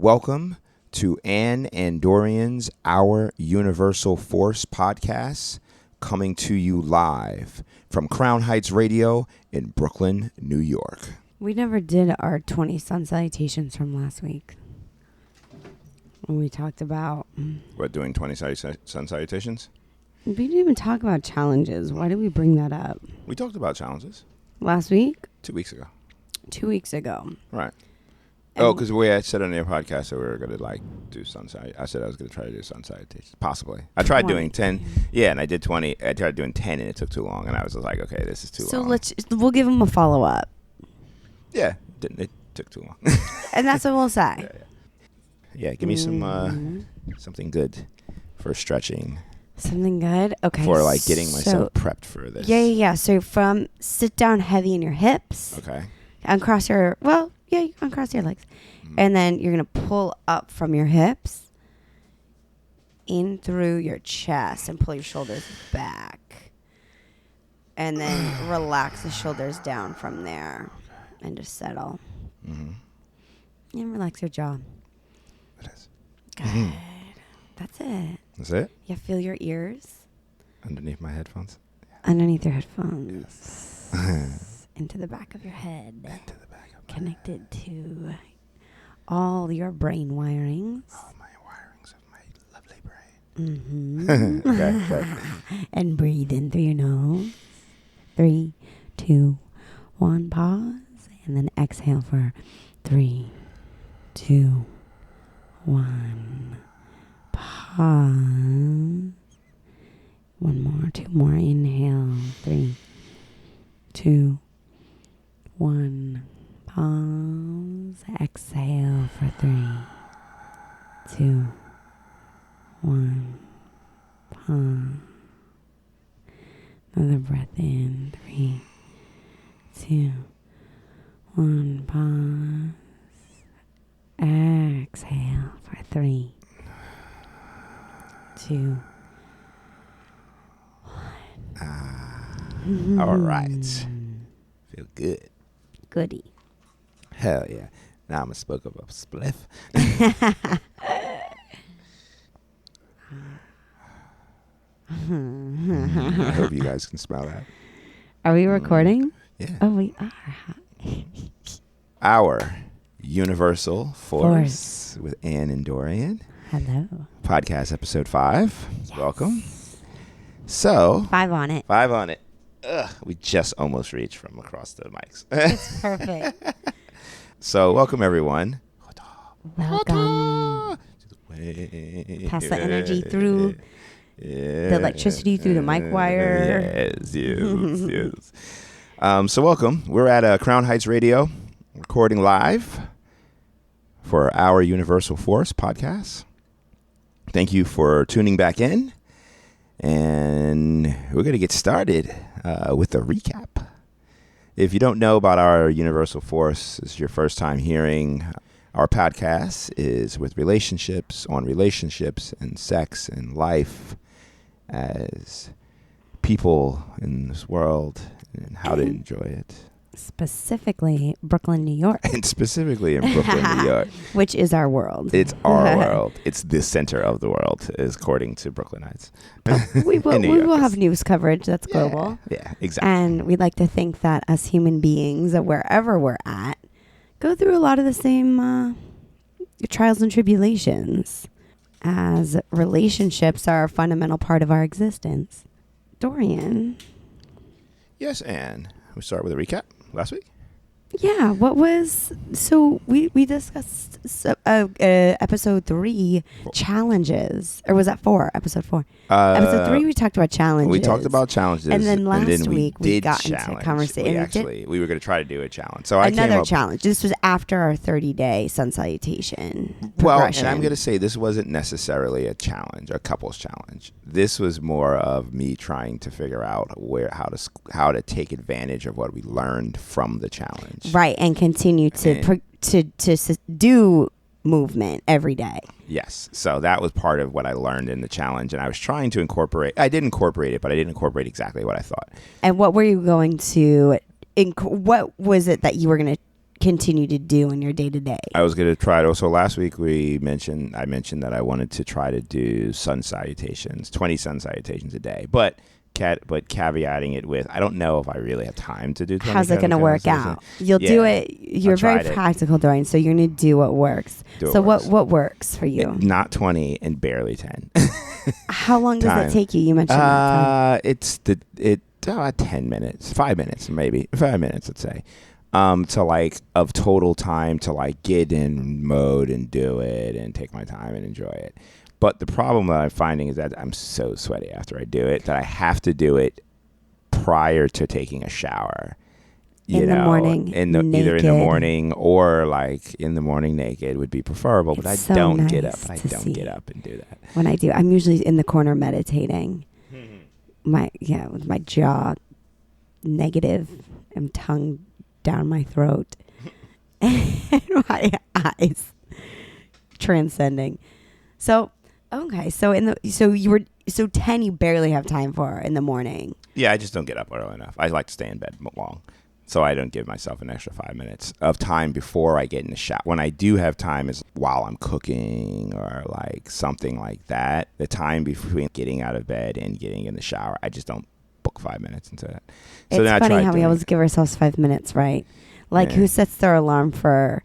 Welcome to Ann and Dorian's Our Universal Force podcast, coming to you live from Crown Heights Radio in Brooklyn, New York. We never did our 20 sun salutations from last week. When we talked about... What, doing 20 sun salutations? We didn't even talk about challenges. Why did we bring that up? We talked about challenges. Last week? 2 weeks ago. 2 weeks ago. Right. Because we had said on your podcast that we were going to do sun salutation. I said I was going to try to do sun salutations. Possibly. I tried doing 10. Yeah, and I did 20. I tried doing 10 and it took too long. And I was like, okay, this is too long. So we'll give them a follow-up. Yeah, it took too long. And that's what we'll say. Yeah, give me some something good for stretching. Something good? Okay. For getting myself prepped for this. Yeah. So from sit down heavy in your hips. Okay. Uncross your uncross your legs. And then you're going to pull up from your hips in through your chest and pull your shoulders back. And then relax the shoulders down from there and just settle. Mm-hmm. And relax your jaw. It is. Good. Mm-hmm. That's it. That's it? Yeah, feel your ears. Underneath my headphones? Underneath your headphones. Yes. Into the back of your head. Into the back of my Connected head. to all your brain wirings. All my wirings of my lovely brain. Mm-hmm. Okay. And breathe in through your nose. 3, 2, 1, pause. And then exhale for 3, 2, 1. Pause. 1 more, 2 more. Inhale. 3, 2, 1. Pause. Exhale for 3, 2, 1. Pause. Another breath in. 3, 2, 1. Pause. Exhale for 3, 2, 1. All right. Feel good. Goody. Hell yeah. Now I'm going to smoke up a spliff. I hope you guys can smell that. Are we recording? Yeah. Oh, we are. Our Universal Force with Ann and Dorian. Hello. Podcast episode 5. Yes. Welcome. So. 5 on it. 5 on it. Ugh, we just almost reached from across the mics. It's perfect. So, welcome everyone. Welcome. Pass the energy through the electricity through the mic wire. Yes. So, welcome. We're at Crown Heights Radio, recording live for our Universal Force podcast. Thank you for tuning back in. And we're going to get started with a recap. If you don't know about our Universal Force, this is your first time hearing our podcast, is with relationships, on relationships and sex and life as people in this world and how to enjoy it. Specifically, Brooklyn, New York. And specifically in Brooklyn, New York. Which is our world. It's our world. It's the center of the world, according to Brooklyn Heights. We will have news coverage that's global. Yeah, exactly. And we'd like to think that as human beings, that wherever we're at, go through a lot of the same trials and tribulations, as relationships are a fundamental part of our existence. Dorian. Yes, Anne. We start with a recap last week. Yeah, we discussed episode 3 challenges, or was that 4? Episode 4. Episode 3 we talked about challenges. We talked about challenges, and then last week we got into conversation. We were going to try to do a challenge. So another challenge. This was after our 30-day sun salutation. Well, and I'm going to say this wasn't necessarily a challenge, a couples challenge. This was more of me trying to figure out how to take advantage of what we learned from the challenge. Right, and continue to do movement every day. Yes. So that was part of what I learned in the challenge, and I was trying to incorporate. I did incorporate it, but I didn't incorporate exactly what I thought. And what were you going to? What was it that you were going to continue to do in your day to day? I was going to try to. So last week I mentioned that I wanted to try to do sun salutations, 20 sun salutations a day, but caveating it with, I don't know if I really have time to do 20. How's it going to work out? You'll do it. You're very practical, Dorian, so you're going to do what works. What works for you? Not 20 and barely 10. How long does it take you? You mentioned that time. 10 minutes, 5 minutes, maybe 5 minutes, let's say. To like of total time to like get in mode and do it and take my time and enjoy it. But the problem that I'm finding is that I'm so sweaty after I do it that I have to do it prior to taking a shower. The morning, either in the morning or like in the morning naked would be preferable. But I don't get up. I don't get up and do that. When I do, I'm usually in the corner meditating. With my jaw negative and tongue down my throat and my eyes transcending. So 10 you barely have time for in the morning. Yeah, I just don't get up early enough. I like to stay in bed long. So I don't give myself an extra 5 minutes of time before I get in the shower. When I do have time is while I'm cooking or like something like that. The time between getting out of bed and getting in the shower, I just don't book 5 minutes into that. So it's funny how we always give ourselves 5 minutes, right? Like who sets their alarm for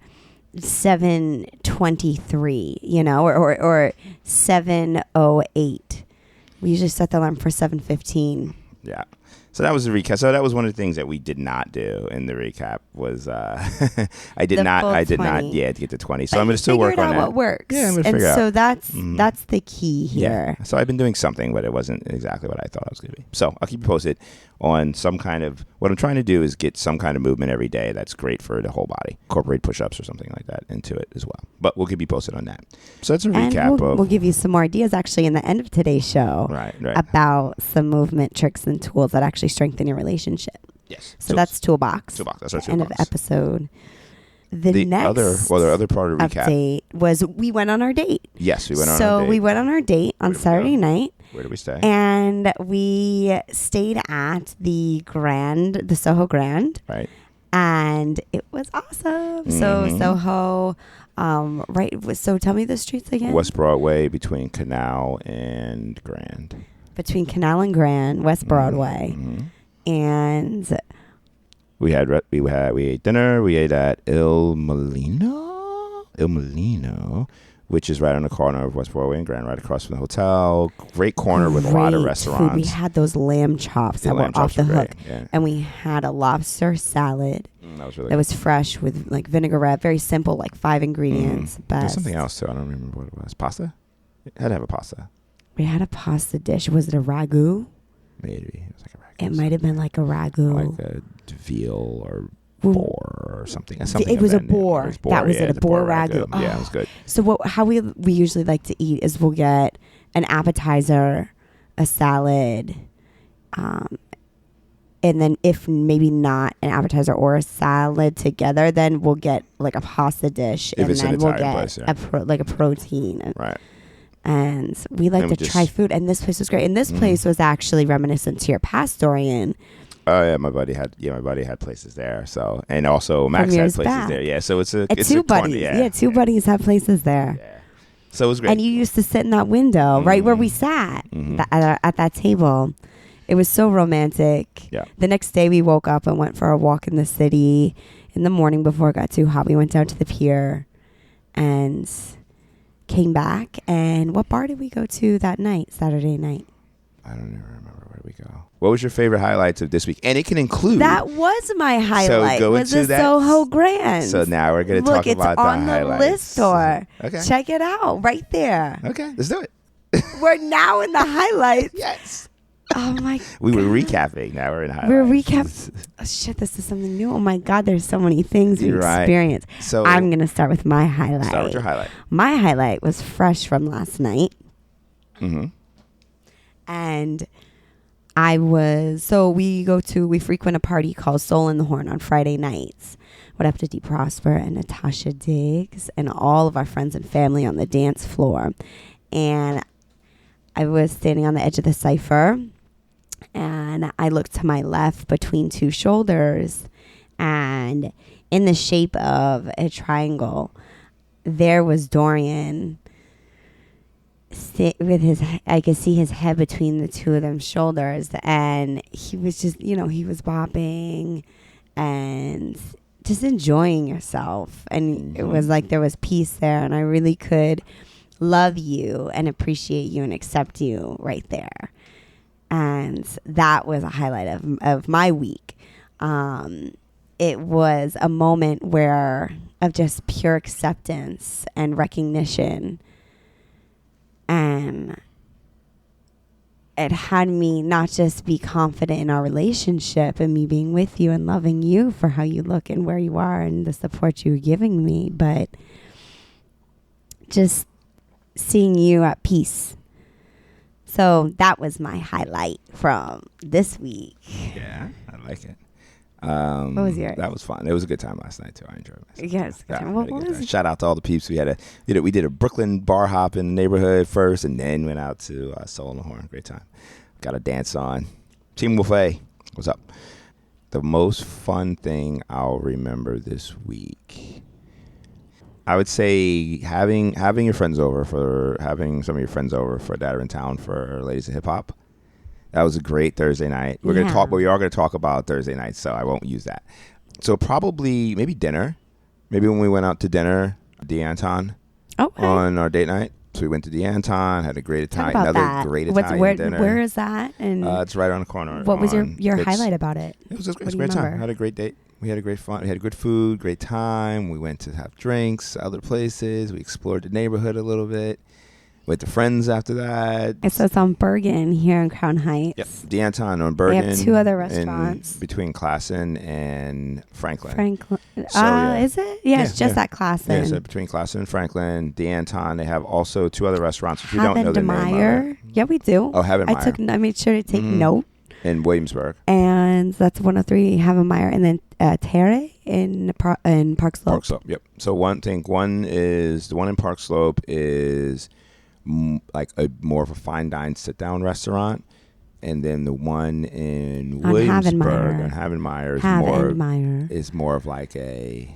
7:23, or 7:08? We usually set the alarm for 7:15. Yeah. So that was the recap. So that was one of the things that we did not do in the recap was I did not get to 20. So I'm going to still work on that. What works. Yeah, I'm going to figure out. So that's the key here. Yeah. So I've been doing something, but it wasn't exactly what I thought I was going to be. So I'll keep you posted on some kind of, what I'm trying to do is get some kind of movement every day that's great for the whole body. Incorporate push-ups or something like that into it as well. But we'll keep you posted on that. So that's a recap. We'll give you some more ideas actually in the end of today's show. Right. About some movement tricks and tools that actually strengthen your relationship. Yes. So that's Toolbox. That's our Toolbox. End of episode. The next other part of the recap update was we went on our date. Yes, we went on our date. So we went on our date on Saturday night. Where did we stay? And we stayed at the Soho Grand. Right. And it was awesome. Mm-hmm. So Soho, right. So tell me the streets again. West Broadway between Canal and Grand. Between Canal and Grand, West Broadway. Mm-hmm. And we ate dinner. We ate at Il Molino, which is right on the corner of West Broadway and Grand, right across from the hotel. Great corner with a lot of restaurants. Food. We had those lamb chops that were off the hook, and we had a lobster salad. That was really good. Was fresh with like vinaigrette, very simple, like 5 ingredients. There's something else too. I don't remember what it was. Pasta? It had to have a pasta. We had a pasta dish. Was it a ragu? Maybe it was like a ragu. It might have been like a ragu, like a veal or boar or something. It was a boar. That was it. A boar ragu. Oh. Yeah, it was good. So how we usually like to eat is we'll get an appetizer, a salad, and then if maybe not an appetizer or a salad together, then we'll get like a pasta dish, if and then we'll get place, a protein. Right. And we like to try food, and this place was great. And this place was actually reminiscent to your past, Dorian. Oh yeah, my buddy had places there. So, and also Max had places there. Yeah, so it's two buddies. Two buddies have places there. Yeah. So it was great. And you used to sit in that window right where we sat at that table. It was so romantic. Yeah. The next day we woke up and went for a walk in the city. In the morning before it got too hot, we went down to the pier and came back. And what bar did we go to that night, Saturday night? I don't even remember. Where did we go? What was your favorite highlights of this week? And it can include... That was my highlight. So was the Soho Grand. So now we're going to talk about the highlights. Look, it's on the list store. Okay. Check it out right there. Okay, let's do it. We're now in the highlights. Yes. Oh my God. We were recapping. Now we're in highlights. We're recapping. Oh, shit, this is something new. Oh my God, there's so many things we experienced. So I'm going to start with my highlight. Start with your highlight. My highlight was fresh from last night. Mm-hmm. And we frequent a party called Soul in the Horn on Friday nights. What up to Dee Prosper and Natasha Diggs and all of our friends and family on the dance floor. And I was standing on the edge of the cypher, and I looked to my left between two shoulders, and in the shape of a triangle, there was Dorian with his, I could see his head between the two of them's shoulders, and he was just, he was bopping and just enjoying yourself. And it was like there was peace there, and I really could love you and appreciate you and accept you right there. And that was a highlight of my week. It was a moment of just pure acceptance and recognition. And it had me not just be confident in our relationship and me being with you and loving you for how you look and where you are and the support you're giving me, but just seeing you at peace. So that was my highlight from this week. Yeah, I like it. What was yours? That was fun. It was a good time last night too. I enjoyed myself. Yes. Yeah, What had a good was time. it? Shout out to all the peeps. We did a Brooklyn bar hop in the neighborhood first, and then went out to Soul on the Horn. Great time. Got a dance on. Team Wolf A, what's up? The most fun thing I'll remember this week, I would say having some of your friends over for that are in town for Ladies of Hip Hop. That was a great Thursday night. We're gonna talk, but we are gonna talk about Thursday night, so I won't use that. So probably maybe dinner. Maybe when we went out to dinner, D'Anton on our date night. So we went to D'Anton, had a great Italian, great Italian dinner. Where is that? And it's right on the corner. What was your highlight about it? It was a great time. I had a great date. We had a great fun. We had good food, great time. We went to have drinks, other places. We explored the neighborhood a little bit. Went to Friends after that. So it's on Bergen here in Crown Heights. Yep, D'Anton on Bergen. They have two other restaurants. Between Classen and Franklin. Is it? Yeah, it's just at Classen. Yeah, so between Classen and Franklin, D'Anton, they have also two other restaurants, which we don't know the name of. Yeah, we do. Oh, Havenmeyer. I made sure to take note. In Williamsburg. And that's 103 Havenmeyer. And then Terre in Park Slope. Park Slope, yep. So the one in Park Slope is like more of a fine dine sit down restaurant, and then the one in Williamsburg on Havenmeyer is more of like a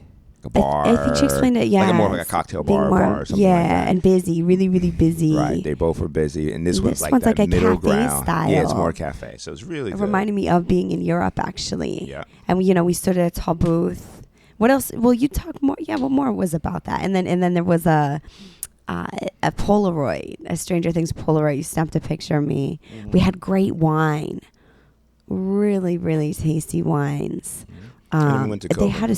bar. I think she explained it. Yeah, like more of like a cocktail bar or something like that. And busy, really, really busy. Right, they both were busy, and this one's like a cafe middle ground style. Yeah, it's more cafe, so it's really good. Reminded me of being in Europe actually. Yeah, and we stood at a tall booth. What else? Well, you talk more. Yeah, what more was about that? And then there was a Polaroid, a Stranger Things Polaroid. You snapped a picture of me. Mm-hmm. We had great wine, really, really tasty wines. Mm-hmm. We went to they had the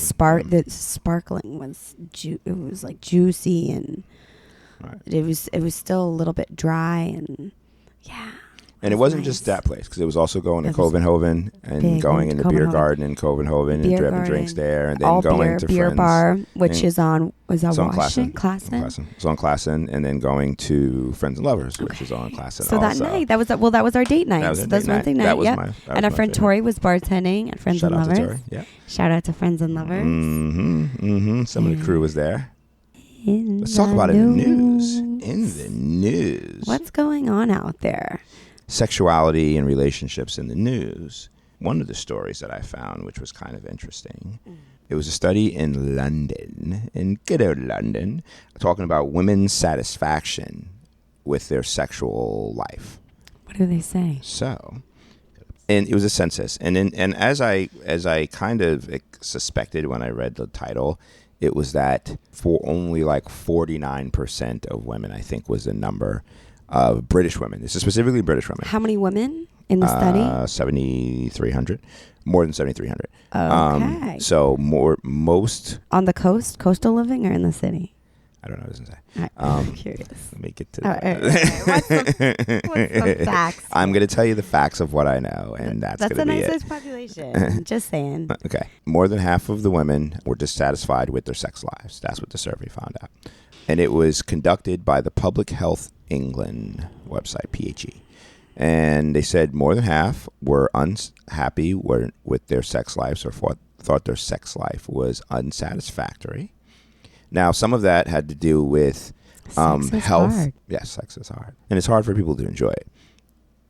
sparkling was it was like juicy, and it was still a little bit dry, and yeah. And it wasn't just that place, because it was also going to Covenhoven and going in the beer garden in Covenhoven and having drinks there, and then going to beer Friends bar, which is on Washington Classen. It's on Classen, and then going to Friends and Lovers, which is on Classen. So that night, that was our date night. That was Wednesday night. And our friend Tori was bartending at Friends and Lovers. Shout out to Tori. Yeah. Shout out to Friends and Lovers. Some of the crew was there. Let's talk about it in the news. What's going on out there? Sexuality and relationships in the news. One of the stories that I found, which was kind of interesting, it was a study in London, in good old London, talking about women's satisfaction with their sexual life. What do they say? So, and it was a census, and as I kind of suspected when I read the title, it was that for only like 49% of women, I think was the number of British women. This is specifically British women. How many women in the study? 7,300. More than 7,300. Okay. So most on the coastal living, or in the city? I don't know. It doesn't say. I'm curious. Let me get to that. What's the facts? I'm going to tell you the facts of what I know, and that's going to be it. That's a nice population. Just saying. Okay. More than half of the women were dissatisfied with their sex lives. That's what the survey found out. And it was conducted by the Public Health England website, PHE. And they said more than half were unhappy with their sex lives, or thought their sex life was unsatisfactory. Now, some of that had to do with health. Hard. Yes, sex is hard. And it's hard for people to enjoy it.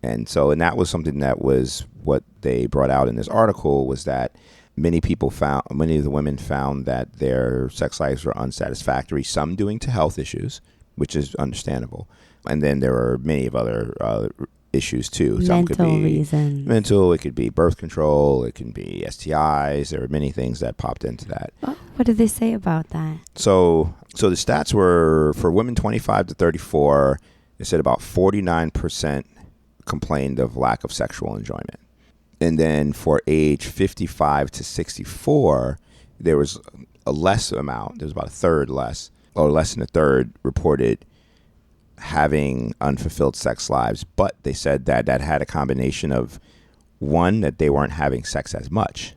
And that was something that was what they brought out in this article, was that many of the women found that their sex lives were unsatisfactory, some due to health issues, which is understandable. And then there are many of other issues too. Some could be reasons. mental, it could be birth control, it can be STIs. There are many things that popped into that. Oh, what did they say about that? So the stats were for women 25 to 34, they said about 49% complained of lack of sexual enjoyment. And then for age 55 to 64, there was a less amount. There was about a third less, or less than a third, reported having unfulfilled sex lives. But they said that had a combination of, one, that they weren't having sex as much,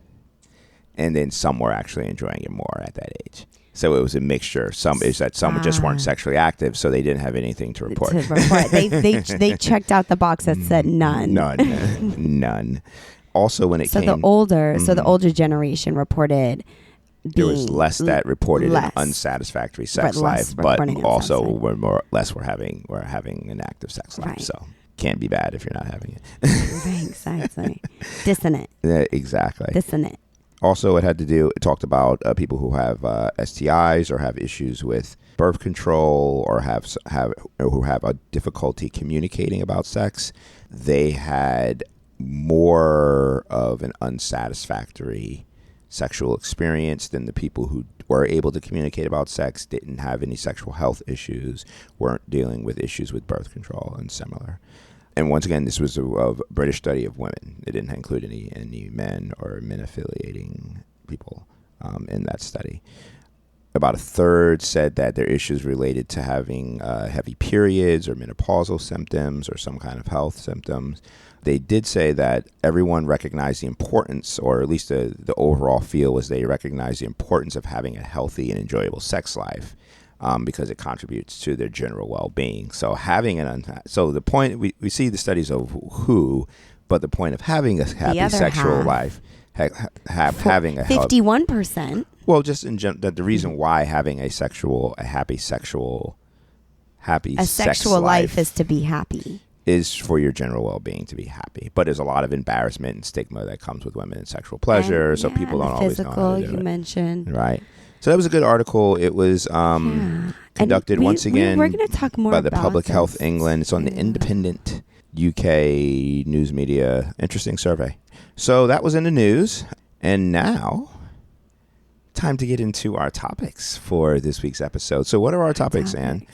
and then some were actually enjoying it more at that age. So it was a mixture. Some just weren't sexually active, so they didn't have anything to report. They checked out the box that said none. None. Also, when it came, the older generation reported there was less that reported an unsatisfactory sex life, but also less were having an active sex life. Right. So can't be bad if you're not having it. Right, exactly. Dissonant. Yeah, exactly. Dissonant. Also, it talked about people who have STIs or have issues with birth control or who have a difficulty communicating about sex. They had more of an unsatisfactory sexual experience than the people who were able to communicate about sex, didn't have any sexual health issues, weren't dealing with issues with birth control and similar. And once again, this was a British study of women. It didn't include any men or men affiliating people in that study. About a third said that their issues related to having heavy periods or menopausal symptoms or some kind of health symptoms. They did say that everyone recognized the importance, or at least the overall feel was they recognized the importance of having a healthy and enjoyable sex life. Because it contributes to their general well-being. So so the point, we see the studies of who, but the point of having a happy sexual life, having a 51%. Well, just in general, the reason why having a sexual life is to be happy. Is for your general well-being, to be happy. But there's a lot of embarrassment and stigma that comes with women and sexual pleasure, so people don't always know how to do it. You mentioned. Right. So that was a good article. It was conducted once again we're going to talk more by the about Public this. Health England. It's on the Independent UK News Media. Interesting survey. So that was in the news. And now, time to get into our topics for this week's episode. So what are our topics, Anne?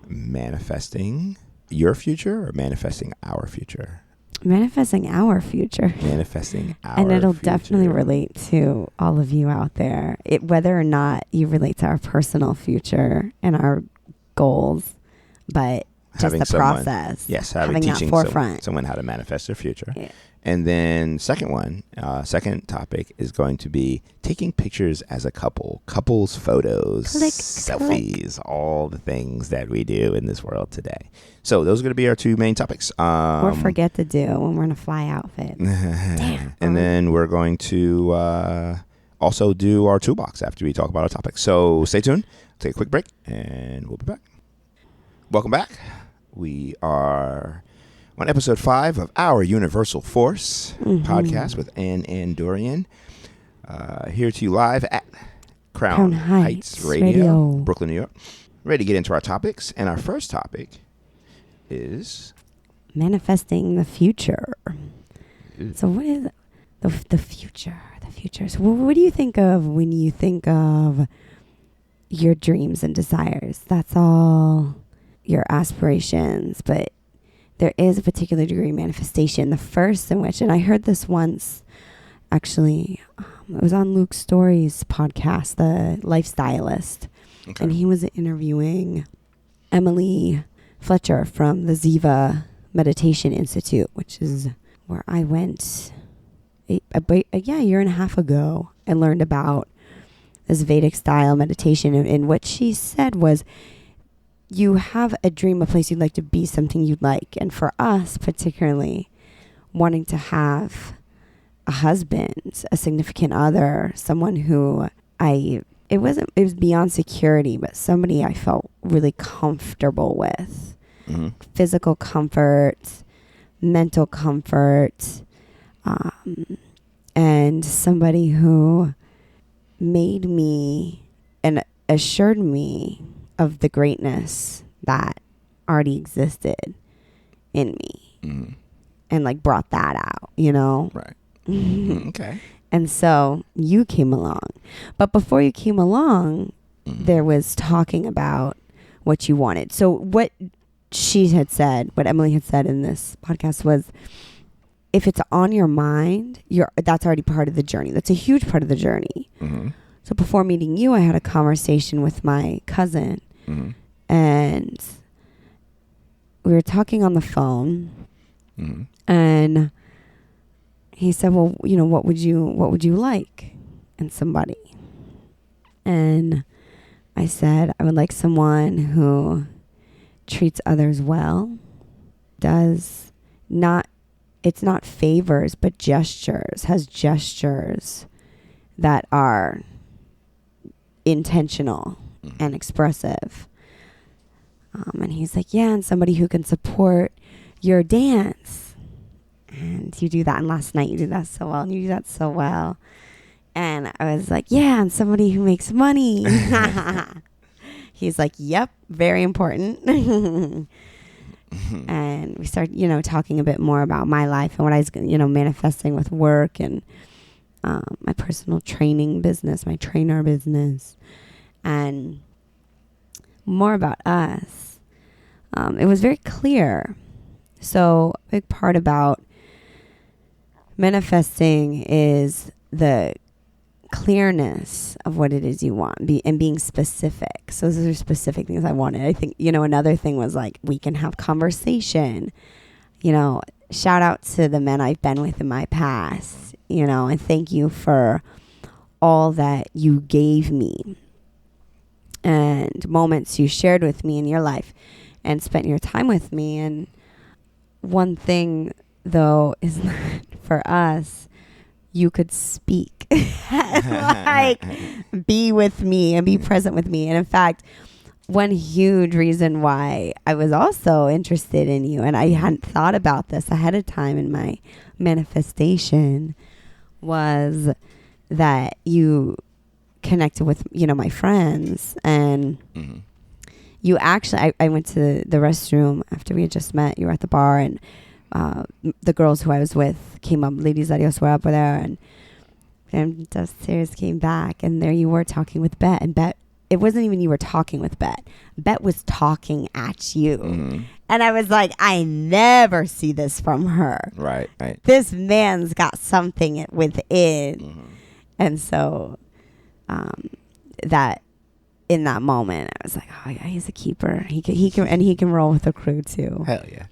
Manifesting your future or manifesting our future? Manifesting our future. Manifesting our And it'll future. definitely relate to all of you out there. Whether or not you relate to our personal future and our goals, but just the process. Yes, having teaching that forefront. someone how to manifest their future. Yeah. And then second topic is going to be taking pictures as a couple, couples photos, selfies, all the things that we do in this world today. So those are going to be our two main topics. Or forget to do when we're in a fly outfit. Damn. And then we're going to also do our toolbox after we talk about our topics. So stay tuned. Take a quick break and we'll be back. Welcome back. We are on episode 5 of our Universal Force podcast with Ann Dorian. Here to you live at Crown Heights Radio, Brooklyn, New York. Ready to get into our topics. And our first topic is manifesting the future. So what is the future? The future. So what do you think of when you think of your dreams and desires? That's all your aspirations, but there is a particular degree of manifestation. The first in which, and I heard this once, actually, it was on Luke Story's podcast, The Lifestylist, and he was interviewing Emily Fletcher from the Ziva Meditation Institute, which is where I went a year and a half ago and learned about this Vedic style meditation. And what she said was, you have a dream, a place you'd like to be, something you'd like. And for us, particularly, wanting to have a husband, a significant other, someone who it was beyond security, but somebody I felt really comfortable with. Mm-hmm. Physical comfort, mental comfort, and somebody who made me and assured me of the greatness that already existed in me, and like brought that out, you know? Right. Okay. And so you came along. But before you came along, there was talking about what you wanted. So what she had said, what Emily had said in this podcast was, if it's on your mind, that's already part of the journey. That's a huge part of the journey. So before meeting you, I had a conversation with my cousin, and we were talking on the phone, and he said, well, you know, what would you like in somebody? And I said, I would like someone who treats others well, it's not favors, but has gestures that are intentional and expressive. And he's like, yeah, and somebody who can support your dance. And you do that. And last night you did that so well. And you do that so well. And I was like, yeah, and somebody who makes money. He's like, yep, very important. And we started, you know, talking a bit more about my life and what I was, you know, manifesting with work and my personal training business, my trainer business, and more about us. It was very clear. So a big part about manifesting is the clearness of what it is you want and being specific. So those are specific things I wanted. I think, you know, another thing was like, we can have conversation, you know, shout out to the men I've been with in my past, you know, and thank you for all that you gave me and moments you shared with me in your life and spent your time with me. And one thing though is that for us, you could speak, like be with me and be present with me. And in fact, one huge reason why I was also interested in you, and I hadn't thought about this ahead of time in my manifestation, was that you connected with, you know, my friends. And you actually, I went to the restroom after we had just met. You were at the bar, and the girls who I was with came up, Ladies Adios were up there, and downstairs came back, and there you were talking with Bet. And Bet, it wasn't even you were talking with Bet. Bet was talking at you. And I was like, I never see this from her. Right. This man's got something within. And so that in that moment, I was like, oh yeah, he's a keeper. He can roll with the crew too. Hell yeah.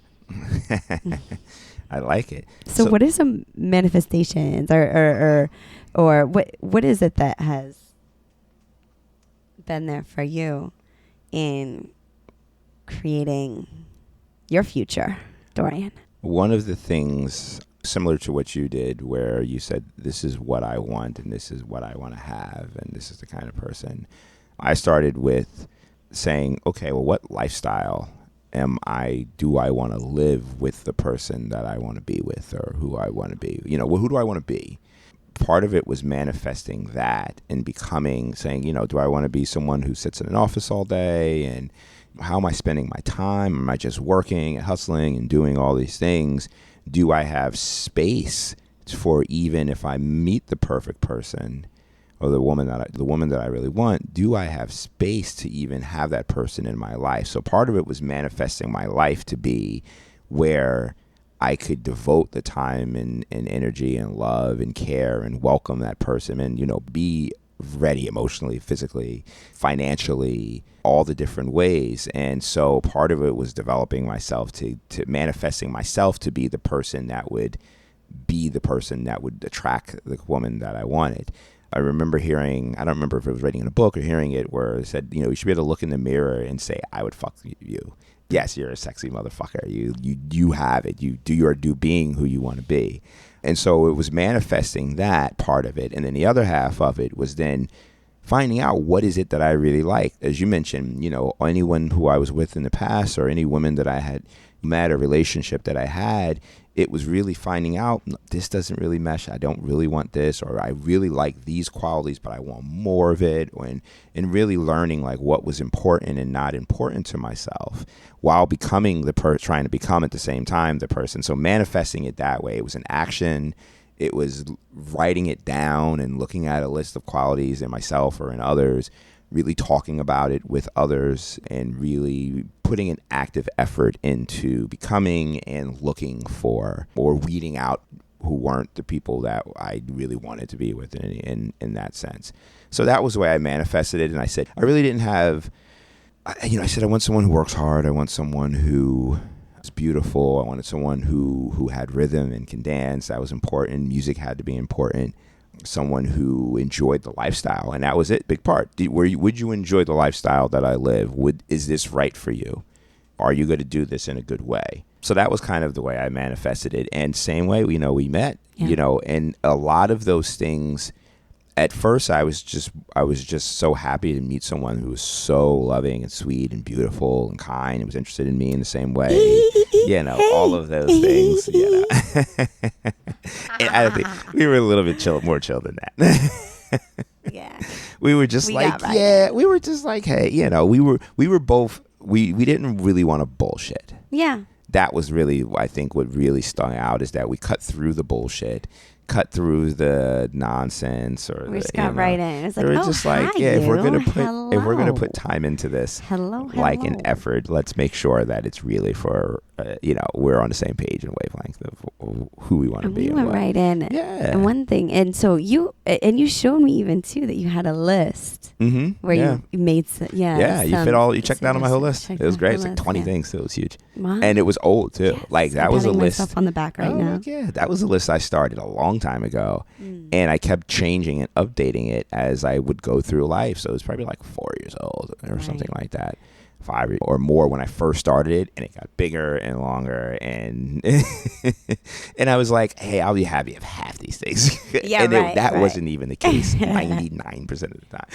I like it. So what is some manifestations or what is it that has been there for you in creating your future, Dorian? One of the things similar to what you did, where you said, this is what I want and this is what I want to have and this is the kind of person, I started with saying, okay, well, what lifestyle do I want to live with the person that I want to be with, or who I want to be? You know, who do I want to be? Part of it was manifesting that and saying, you know, do I want to be someone who sits in an office all day, and how am I spending my time? Am I just working and hustling and doing all these things? Do I have space for, even if I meet the perfect person or the woman that I really want, do I have space to even have that person in my life? So part of it was manifesting my life to be where I could devote the time and energy and love and care and welcome that person and, you know, be ready emotionally, physically, financially, all the different ways. And so part of it was developing myself to manifesting myself to be the person that would attract the woman that I wanted. I remember hearing, I don't remember if it was reading in a book or hearing it, where it said, you know, you should be able to look in the mirror and say, I would fuck you. Yes, you're a sexy motherfucker. You have it. You're being who you want to be. And so it was manifesting that part of it. And then the other half of it was then finding out, what is it that I really like? As you mentioned, you know, anyone who I was with in the past or any women that I had met, a relationship that I had, it was really finding out, this doesn't really mesh. I don't really want this, or I really like these qualities, but I want more of it. And really learning like what was important and not important to myself, while becoming trying to become at the same time the person. So manifesting it that way, it was an action. It was writing it down and looking at a list of qualities in myself or in others, really talking about it with others, and really putting an active effort into becoming and looking for or weeding out who weren't the people that I really wanted to be with in that sense. So that was the way I manifested it. And I said, I really didn't have, I said, I want someone who works hard. I want someone who is beautiful. I wanted someone who had rhythm and can dance. That was important. Music had to be important. Someone who enjoyed the lifestyle, and that was it. Big part. Would you enjoy the lifestyle that I live? Is this right for you? Are you going to do this in a good way? So that was kind of the way I manifested it. And same way, we met. And a lot of those things. At first, I was just so happy to meet someone who was so loving and sweet and beautiful and kind and was interested in me in the same way. All of those things. And I think we were a little bit more chill than that. Yeah. We were just we were just like, hey, we were both, we didn't really want to bullshit. Yeah. That was really, I think, what really stung out, is that we cut through the bullshit, cut through the nonsense, or we just got right in. It's like, we were just like, if we're gonna put time into this, hello, like an effort, let's make sure that it's really for we're on the same page and wavelength of who we want to be. We went right in. Yeah. And one thing, and so you showed me even too that you had a list where you made you checked out on my whole list. It was great. It's like 20 things, so it was huge. Wow. And it was old too. Yes, like that was a list. Myself on the back now. Yeah, that was a list I started a long time ago, and I kept changing and updating it as I would go through life. So it was probably like 4 years old or something like that. 5 or more when I first started it, and it got bigger and longer, and and I was like, hey, I'll be happy if half these things. Yeah, and that wasn't even the case 99% of the time.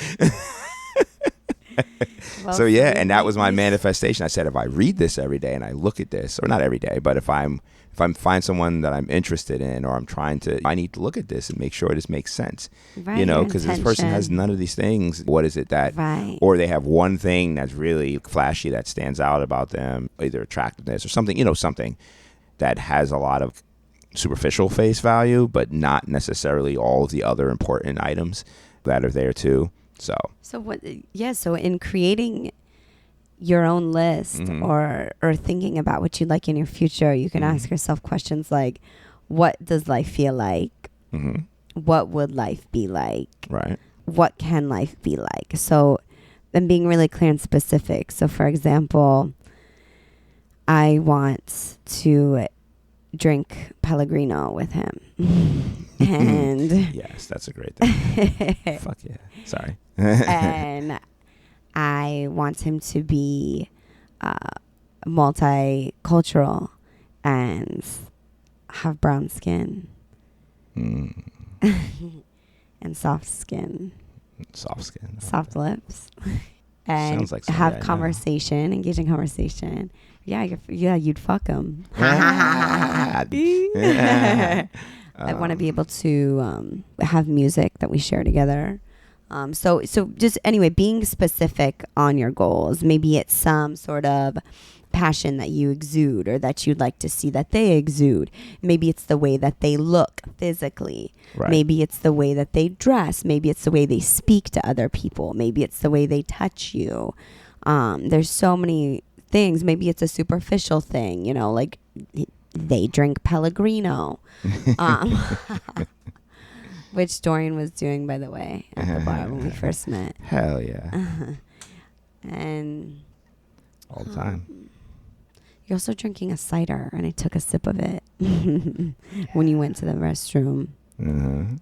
So and that was my manifestation. I said, if I read this every day and I look at this, or not every day, but if I find someone that I'm interested in, or I need to look at this and make sure this makes sense, because this person has none of these things. What is it that, or they have one thing that's really flashy that stands out about them, either attractiveness or something, something that has a lot of superficial face value, but not necessarily all of the other important items that are there too. So what? Yeah. So in creating your own list, or thinking about what you'd like in your future, you can ask yourself questions like, what does life feel like? What would life be like? Right. What can life be like? So then being really clear and specific. So for example, I want to drink Pellegrino with him. And yes, that's a great thing. Fuck yeah. Sorry. And I want him to be multicultural and have brown skin and soft skin, soft lips, and like have conversation, engaging conversation. You'd fuck him. I want to be able to have music that we share together. So just anyway, being specific on your goals. Maybe it's some sort of passion that you exude, or that you'd like to see that they exude. Maybe it's the way that they look physically. Right. Maybe it's the way that they dress. Maybe it's the way they speak to other people. Maybe it's the way they touch you. There's so many things. Maybe it's a superficial thing, like they drink Pellegrino. Which Dorian was doing, by the way, at the bar when we first met. Hell yeah. And all the time. You're also drinking a cider, and I took a sip of it when you went to the restroom. I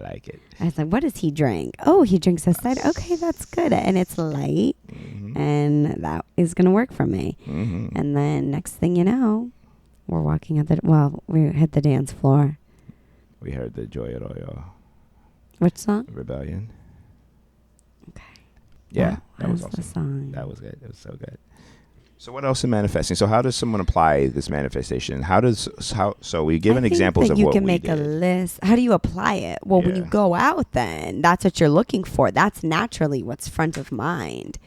like it. I was like, what does he drink? Oh, he drinks a cider. Okay, that's good. And it's light, and that is going to work for me. And then next thing you know, we're walking we hit the dance floor. We heard the Joy Arroyo. Which song? Rebellion. Okay. Yeah, that was awesome. The song. That was good. It was so good. So what else in manifesting? So how does someone apply this manifestation? So we given I think examples that of you what can we make a did. list. How do you apply it? Well, when you Yeah. go out, then that's what you're looking for. That's naturally what's front of mind,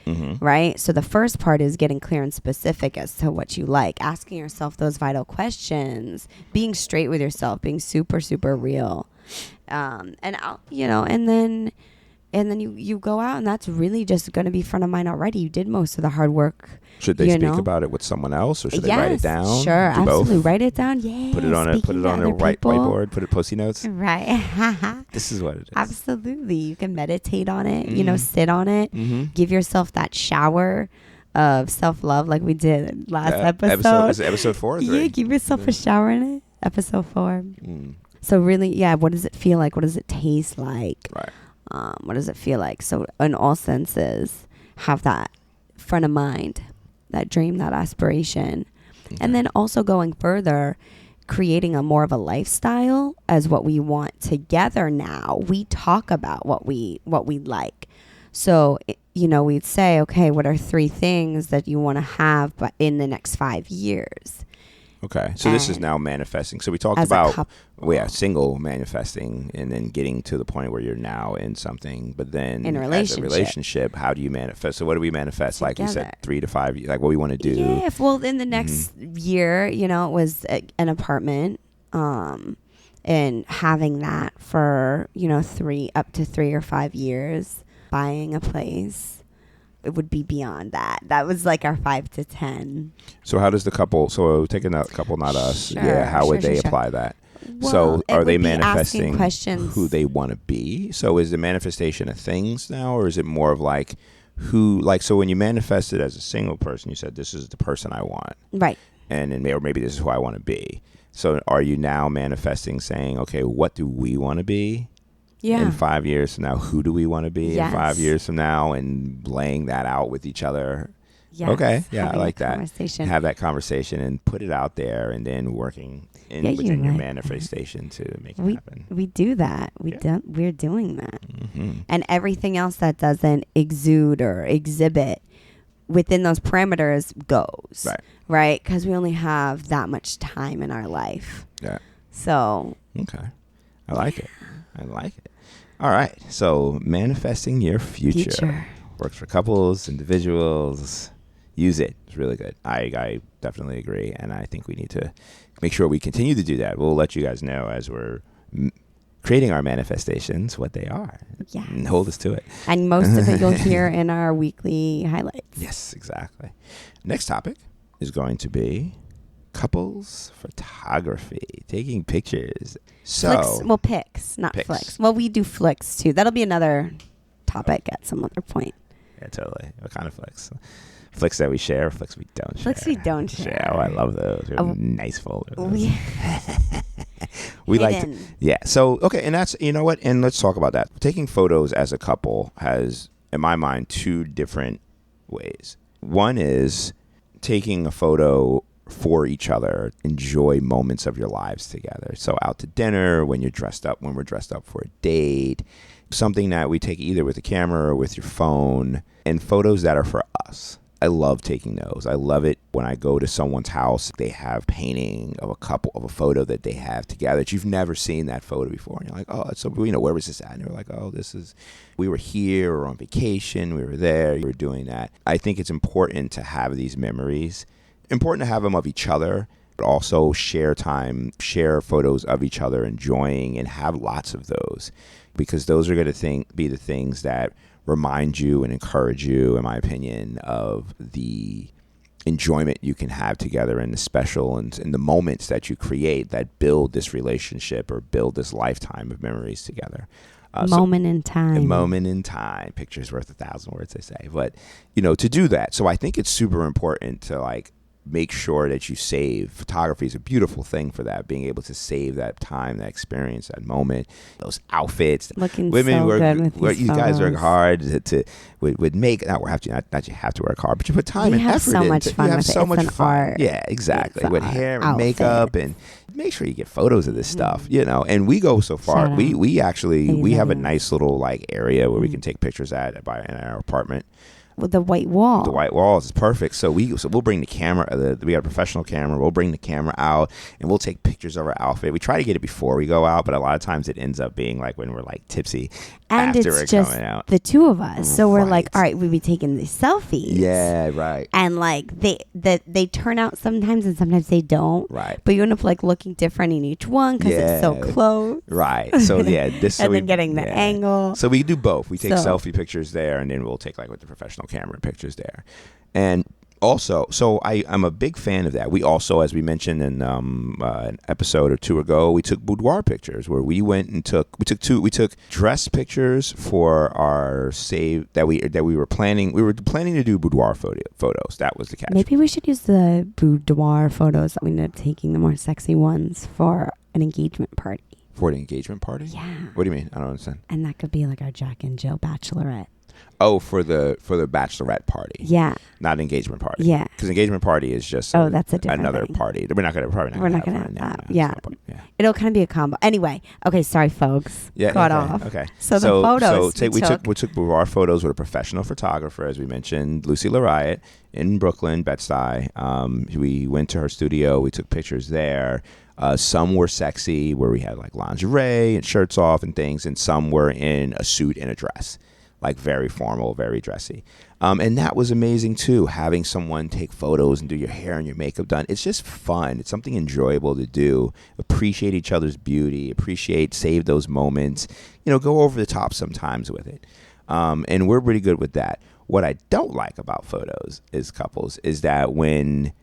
right? So the first part is getting clear and specific as to what you like, asking yourself those vital questions, being straight with yourself, being super, super real, and then you go out, and that's really just going to be front of mind already. You did most of the hard work. Should they you speak know? about it with someone else, or should they Yes, write it down? Sure, Do both? absolutely. Write it down. Yeah. Put it on a whiteboard. Put it Post-it notes. Right. This is what it is. Absolutely. You can meditate on it, sit on it, Mm-hmm. give yourself that shower of self-love like we did last Is it episode 4 or 3? Yeah, give yourself a shower in it. Episode 4. Mm. So really, what does it feel like? What does it taste like? Right. What does it feel like? So in all senses, have that front of mind, that dream, that aspiration. Okay. And then also going further, creating a more of a lifestyle as what we want together now. We talk about what we like. So, we'd say, okay, what are 3 things that you want to have but in the next 5 years? Okay, so this is now manifesting. So we talked As a about couple. single manifesting, and then getting to the point where you're now in something. But then In a as a relationship, how do you manifest? So what do we manifest? Like you said, Together. 3 to 5, like what we want to do. Yeah, well, in the next year, it was an apartment, and having that for, 3 or 5 years, buying a place. It would be beyond that. That was like our 5 to 10. So how does the couple? So taking a couple, not us. Sure, How would they sure. apply that? Well, So it are would they be asking manifesting questions. who they want to be? So is the manifestation of things now, or is it more of like who? Like, so when you manifest it as a single person, you said this is the person I want, Right. and then maybe this is who I want to be. So are you now manifesting, saying, okay, what do we want to be? Yeah. In 5 years from now, who do we want to be Yes. in 5 years from now, and laying that out with each other? Yes. Okay, yeah, I Having like a that. conversation. Have that conversation and put it out there, and then working Yeah, within you're your right. manifestation to make it We happen. we do that. Yeah. We're doing that. Mm-hmm. And everything else that doesn't exude or exhibit within those parameters goes. Right? Because we only have that much time in our life. Yeah. So. Okay. I like it. All right. So manifesting your future. Works for couples, individuals. Use it. It's really good. I definitely agree. And I think we need to make sure we continue to do that. We'll let you guys know as we're creating our manifestations what they are. Yeah. And hold us to it. And most of it you'll hear in our weekly highlights. Yes, exactly. Next topic is going to be couples photography, taking pictures. So, Pics, not Pics. flicks. Well, we do flicks too. That'll be another topic at some other point. yeah, totally. What kind of flicks? Flicks that we share, flicks we don't share. Flicks we don't share. Oh, I love those. They're Oh, nice folders. We We like to, hidden. yeah. So, okay, and that's, you know what? And let's talk about that. Taking photos as a couple has, in my mind, 2 different ways. One is taking a photo for each other, enjoy moments of your lives together. So out to dinner, when we're dressed up for a date, something that we take either with a camera or with your phone, and photos that are for us. I love taking those. I love it when I go to someone's house, they have painting of a photo that they have together that you've never seen that photo before. And you're like, oh, it's so, where was this at? And you're like, oh, we were here or on vacation. We were there. You were doing that. I think it's important to have these memories. Important to have them of each other, but also share time, share photos of each other, enjoying, and have lots of those, because those are going to be the things that remind you and encourage you, in my opinion, of the enjoyment you can have together and the special and the moments that you create that build this relationship or build this lifetime of memories together. Moment in time. A moment in time. Picture's worth 1,000 words, they say. But, to do that. So I think it's super important to make sure that you save. Photography is a beautiful thing for that, being able to save that time, that experience, that moment, those outfits. Looking Women so work, good with these you guys work photos. hard would make, not you have to work hard, but you put time We and have effort so into much fun you have with it. so It's much an fun. art. Yeah, exactly. It's With an hair and outfit. makeup, and make sure you get photos of this stuff, and we go so far. Shout out. We actually, we have a Exactly. nice little area where we can take pictures in our apartment. with the white wall. The white walls is perfect. So we'll bring the camera. We got a professional camera. We'll bring the camera out and we'll take pictures of our outfit. We try to get it before we go out, but a lot of times it ends up being like when we're like tipsy and after it's we're just coming out. the two of us. So we're Right. like, all right, we'll be taking these selfies. Yeah, right. And like they turn out sometimes and sometimes they don't. Right. But you end up like looking different in each one because it's so Yeah. close. Right. So yeah, this And then getting the angle. So we do both. We take So- selfie pictures there, and then we'll take like with the professional camera pictures there. And also, so I'm a big fan of that. We also, as we mentioned in an episode or two ago, we took boudoir pictures where we went and we took dress pictures for our save that we were planning. We were planning to do boudoir photos. That was the catch. Maybe we should use the boudoir photos that we ended up taking, the more sexy ones, for an engagement party. For the engagement party? Yeah. What do you mean? I don't understand. And that could be like our Jack and Jill bachelorette. Oh, for the bachelorette party. Yeah. Not engagement party. Yeah. Because engagement party is just That's a different another thing. party. We're not gonna have that. Yeah. It'll kind of be a combo. Anyway, okay, sorry, folks. Yeah. Cut okay, off. Okay. So the photos we took boudoir photos with a professional photographer, as we mentioned, Lucy Lariat in Brooklyn, Bed-Stuy. We went to her studio. We took pictures there. Some were sexy, where we had like lingerie and shirts off and things, and some were in a suit and a dress, like very formal, very dressy. And that was amazing too, having someone take photos and do your hair and your makeup done. It's just fun. It's something enjoyable to do. Appreciate each other's beauty. Save those moments. Go over the top sometimes with it. And we're pretty good with that. What I don't like about photos is couples is that when,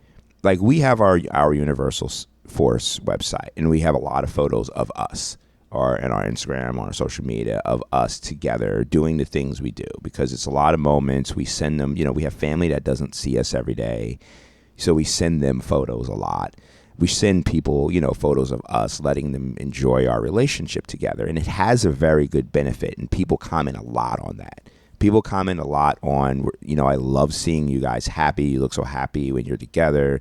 like, we have our Universal Force website, and we have a lot of photos of us, or in our Instagram, on our social media, of us together doing the things we do, because it's a lot of moments. We send them, we have family that doesn't see us every day, so we send them photos a lot. We send people, photos of us, letting them enjoy our relationship together, and it has a very good benefit, and people comment a lot on that. People comment a lot on, I love seeing you guys happy. You look so happy when you're together.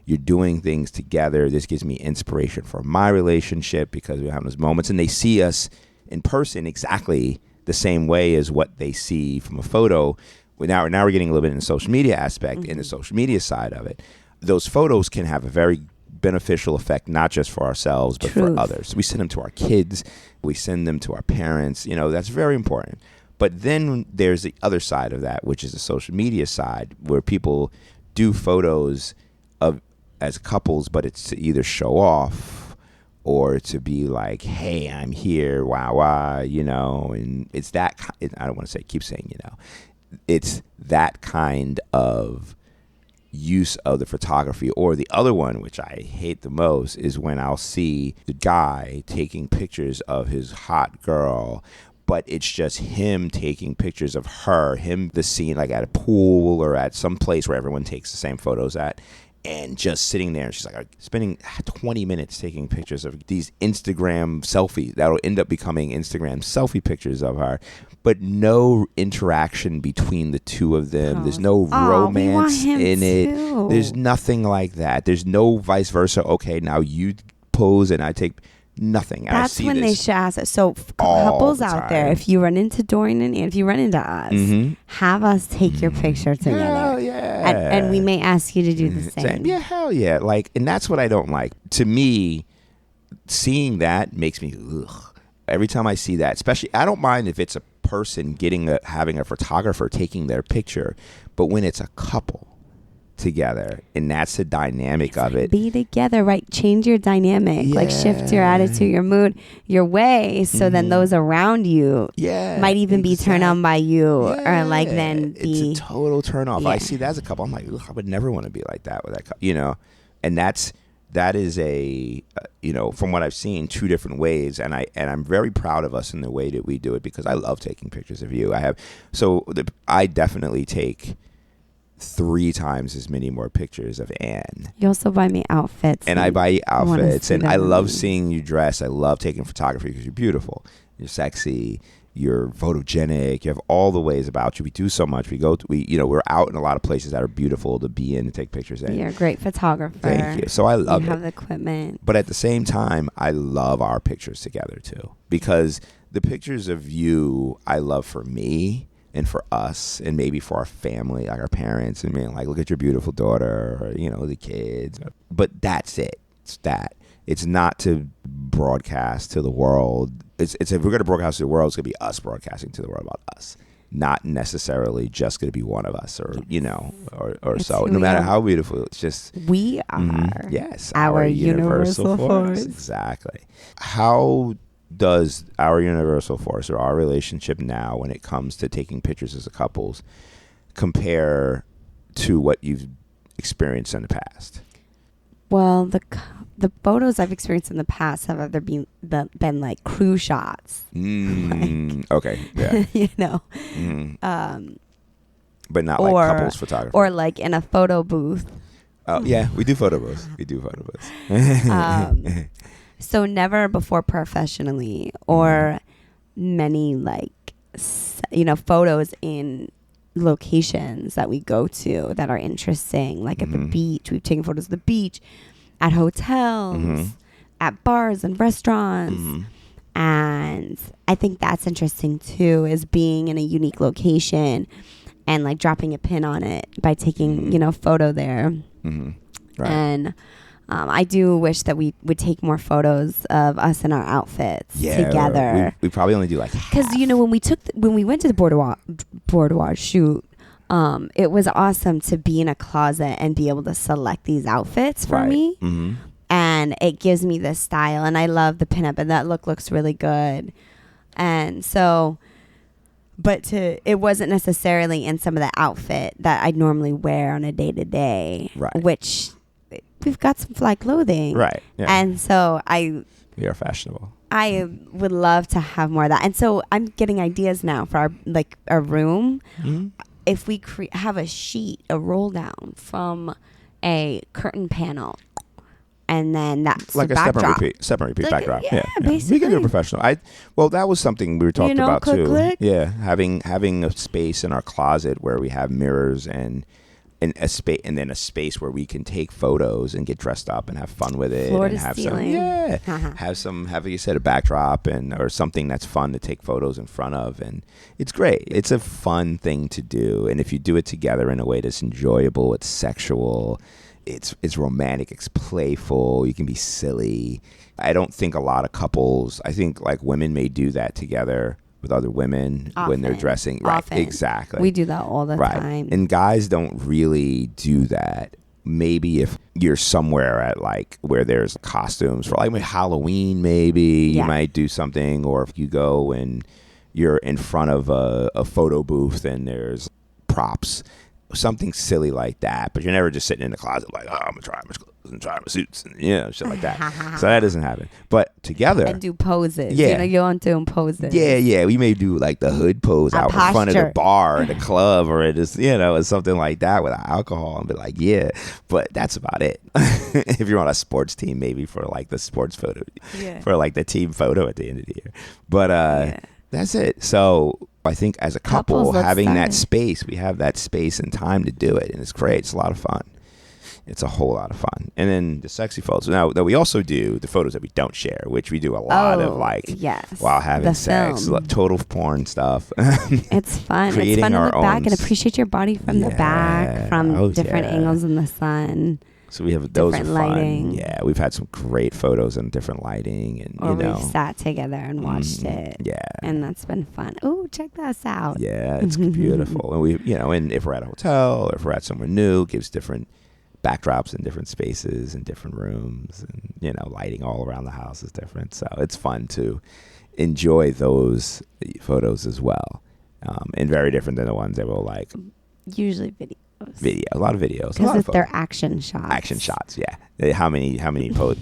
You're doing things together. This gives me inspiration for my relationship, because we have those moments, and they see us in person exactly the same way as what they see from a photo. Now we're getting a little bit in the social media aspect, in the social media side of it. Those photos can have a very beneficial effect, not just for ourselves, but for others. We send them to our kids. We send them to our parents. That's very important. But then there's the other side of that, which is the social media side, where people do photos of as couples, but it's to either show off or to be like, hey, I'm here, wow, and it's that, I don't want to say, keep saying, it's that kind of use of the photography. Or the other one, which I hate the most, is when I'll see the guy taking pictures of his hot girl, but it's just him taking pictures of her, the scene like at a pool or at some place where everyone takes the same photos at, and just sitting there. And she's like spending 20 minutes taking pictures of these Instagram selfies that'll end up becoming Instagram selfie pictures of her, but no interaction between the two of them. There's no romance in it. There's nothing like that. There's no vice versa. Okay, now you pose and I take. Nothing. That's when they should ask us. So couples out there, if you run into Dorian and if you run into us, have us take your picture together. Hell yeah. And we may ask you to do the same. Yeah, hell yeah. Like, and that's what I don't like. To me, seeing that makes me ugh. Every time I see that, especially, I don't mind if it's a person having a photographer taking their picture, but when it's a couple together, and that's the dynamic of it. Be together, right? Change your dynamic, like shift your attitude, your mood, your way, so then those around you might even be turned on by you, or like then be. It's a total turn off. Yeah. I see that as a couple. I'm like, ugh, I would never want to be like that with that couple, and that is a from what I've seen, two different ways, and I'm very proud of us in the way that we do it, because I love taking pictures of you. I definitely take 3 times as many more pictures of Anne. You also buy me outfits. And I buy you outfits, and I love them. seeing you dress. I love taking photography because you're beautiful. You're sexy. You're photogenic. You have all the ways about you. We do so much. We're out in a lot of places that are beautiful to be in and take pictures in. You're a great photographer. Thank you. So I love it. You have the equipment. But at the same time, I love our pictures together too, because the pictures of you I love for me, and for us and maybe for our family, like our parents, and being like, look at your beautiful daughter, or, you know, the kids. But that's it. It's that. It's not to broadcast to the world. It's if we're going to broadcast to the world, it's going to be us broadcasting to the world about us. Not necessarily just going to be one of us, or, you know, or so. No matter how beautiful, it's just we are. Yes, our universal force. Exactly. How does our universal force, or our relationship now, when it comes to taking pictures as a couples, compare to what you've experienced in the past? Well, the photos I've experienced in the past have either been like crew shots. Okay, yeah. You know, but not like couples photography, or like in a photo booth. Oh yeah, we do photo booths. We do photo booths. So never before professionally, or many like photos in locations that we go to that are interesting, like at the beach. We've taken photos of the beach, at hotels, at bars and restaurants. And I think that's interesting too, is being in a unique location and like dropping a pin on it by taking, photo there. Right. And I do wish that we would take more photos of us in our outfits together. We probably only do like because when we went to the boudoir shoot, it was awesome to be in a closet and be able to select these outfits for me. And it gives me this style, and I love the pinup, and that look looks really good. And so, it wasn't necessarily in some of the outfit that I'd normally wear on a day-to-day, right? Which we've got some fly clothing, right? Yeah. And so we are fashionable. I would love to have more of that, and so I'm getting ideas now for our room. If we have a roll down from a curtain panel, and then that's like the a backdrop. step and repeat backdrop. Yeah, basically. We can do professional. That was something we were talking about too. Click. Yeah, having a space in our closet where we have mirrors and a space, and then a space where we can take photos and get dressed up and have fun with it, Floor and to have ceiling. have you said a backdrop or something that's fun to take photos in front of, and it's great. It's a fun thing to do, and if you do it together in a way that's enjoyable, it's sexual, it's romantic, it's playful, you can be silly. I don't think a lot of couples, I think like women may do that together with other women when they're dressing. Right, Often. exactly. We do that all the time. And guys don't really do that. Maybe if you're somewhere at like where there's costumes for like Halloween, maybe you might do something, or if you go and you're in front of a photo booth and there's props, something silly like that. But you're never just sitting in the closet like, I'm gonna try my clothes and try my suits and shit like that. So that doesn't happen. But together and do poses. Yeah, you want to do poses. Yeah. We may do like the hood pose out in front of the bar in the club, or it is it's something like that with alcohol, and be like, yeah. But that's about it. If you're on a sports team, maybe for like the sports photo, for like the team photo at the end of the year. But that's it. So I think as a couple, having that space, we have that space and time to do it, and it's great. It's a lot of fun. It's a whole lot of fun. And then the sexy photos. Now, we also do the photos that we don't share, which we do a lot of, like, while having sex, total porn stuff. It's fun. It's fun to look back and appreciate your body from the back, from different angles in the sun. So we have those different are fun. Lighting. Yeah, we've had some great photos in different lighting, and we've sat together and watched it. Yeah, and that's been fun. Oh, check this out. Yeah, it's beautiful. And we, and if we're at a hotel or if we're at somewhere new, it gives different backdrops in different spaces and different rooms, and lighting all around the house is different. So it's fun to enjoy those photos as well, and very different than the ones that will like usually a lot of videos because they're action shots. Yeah. How many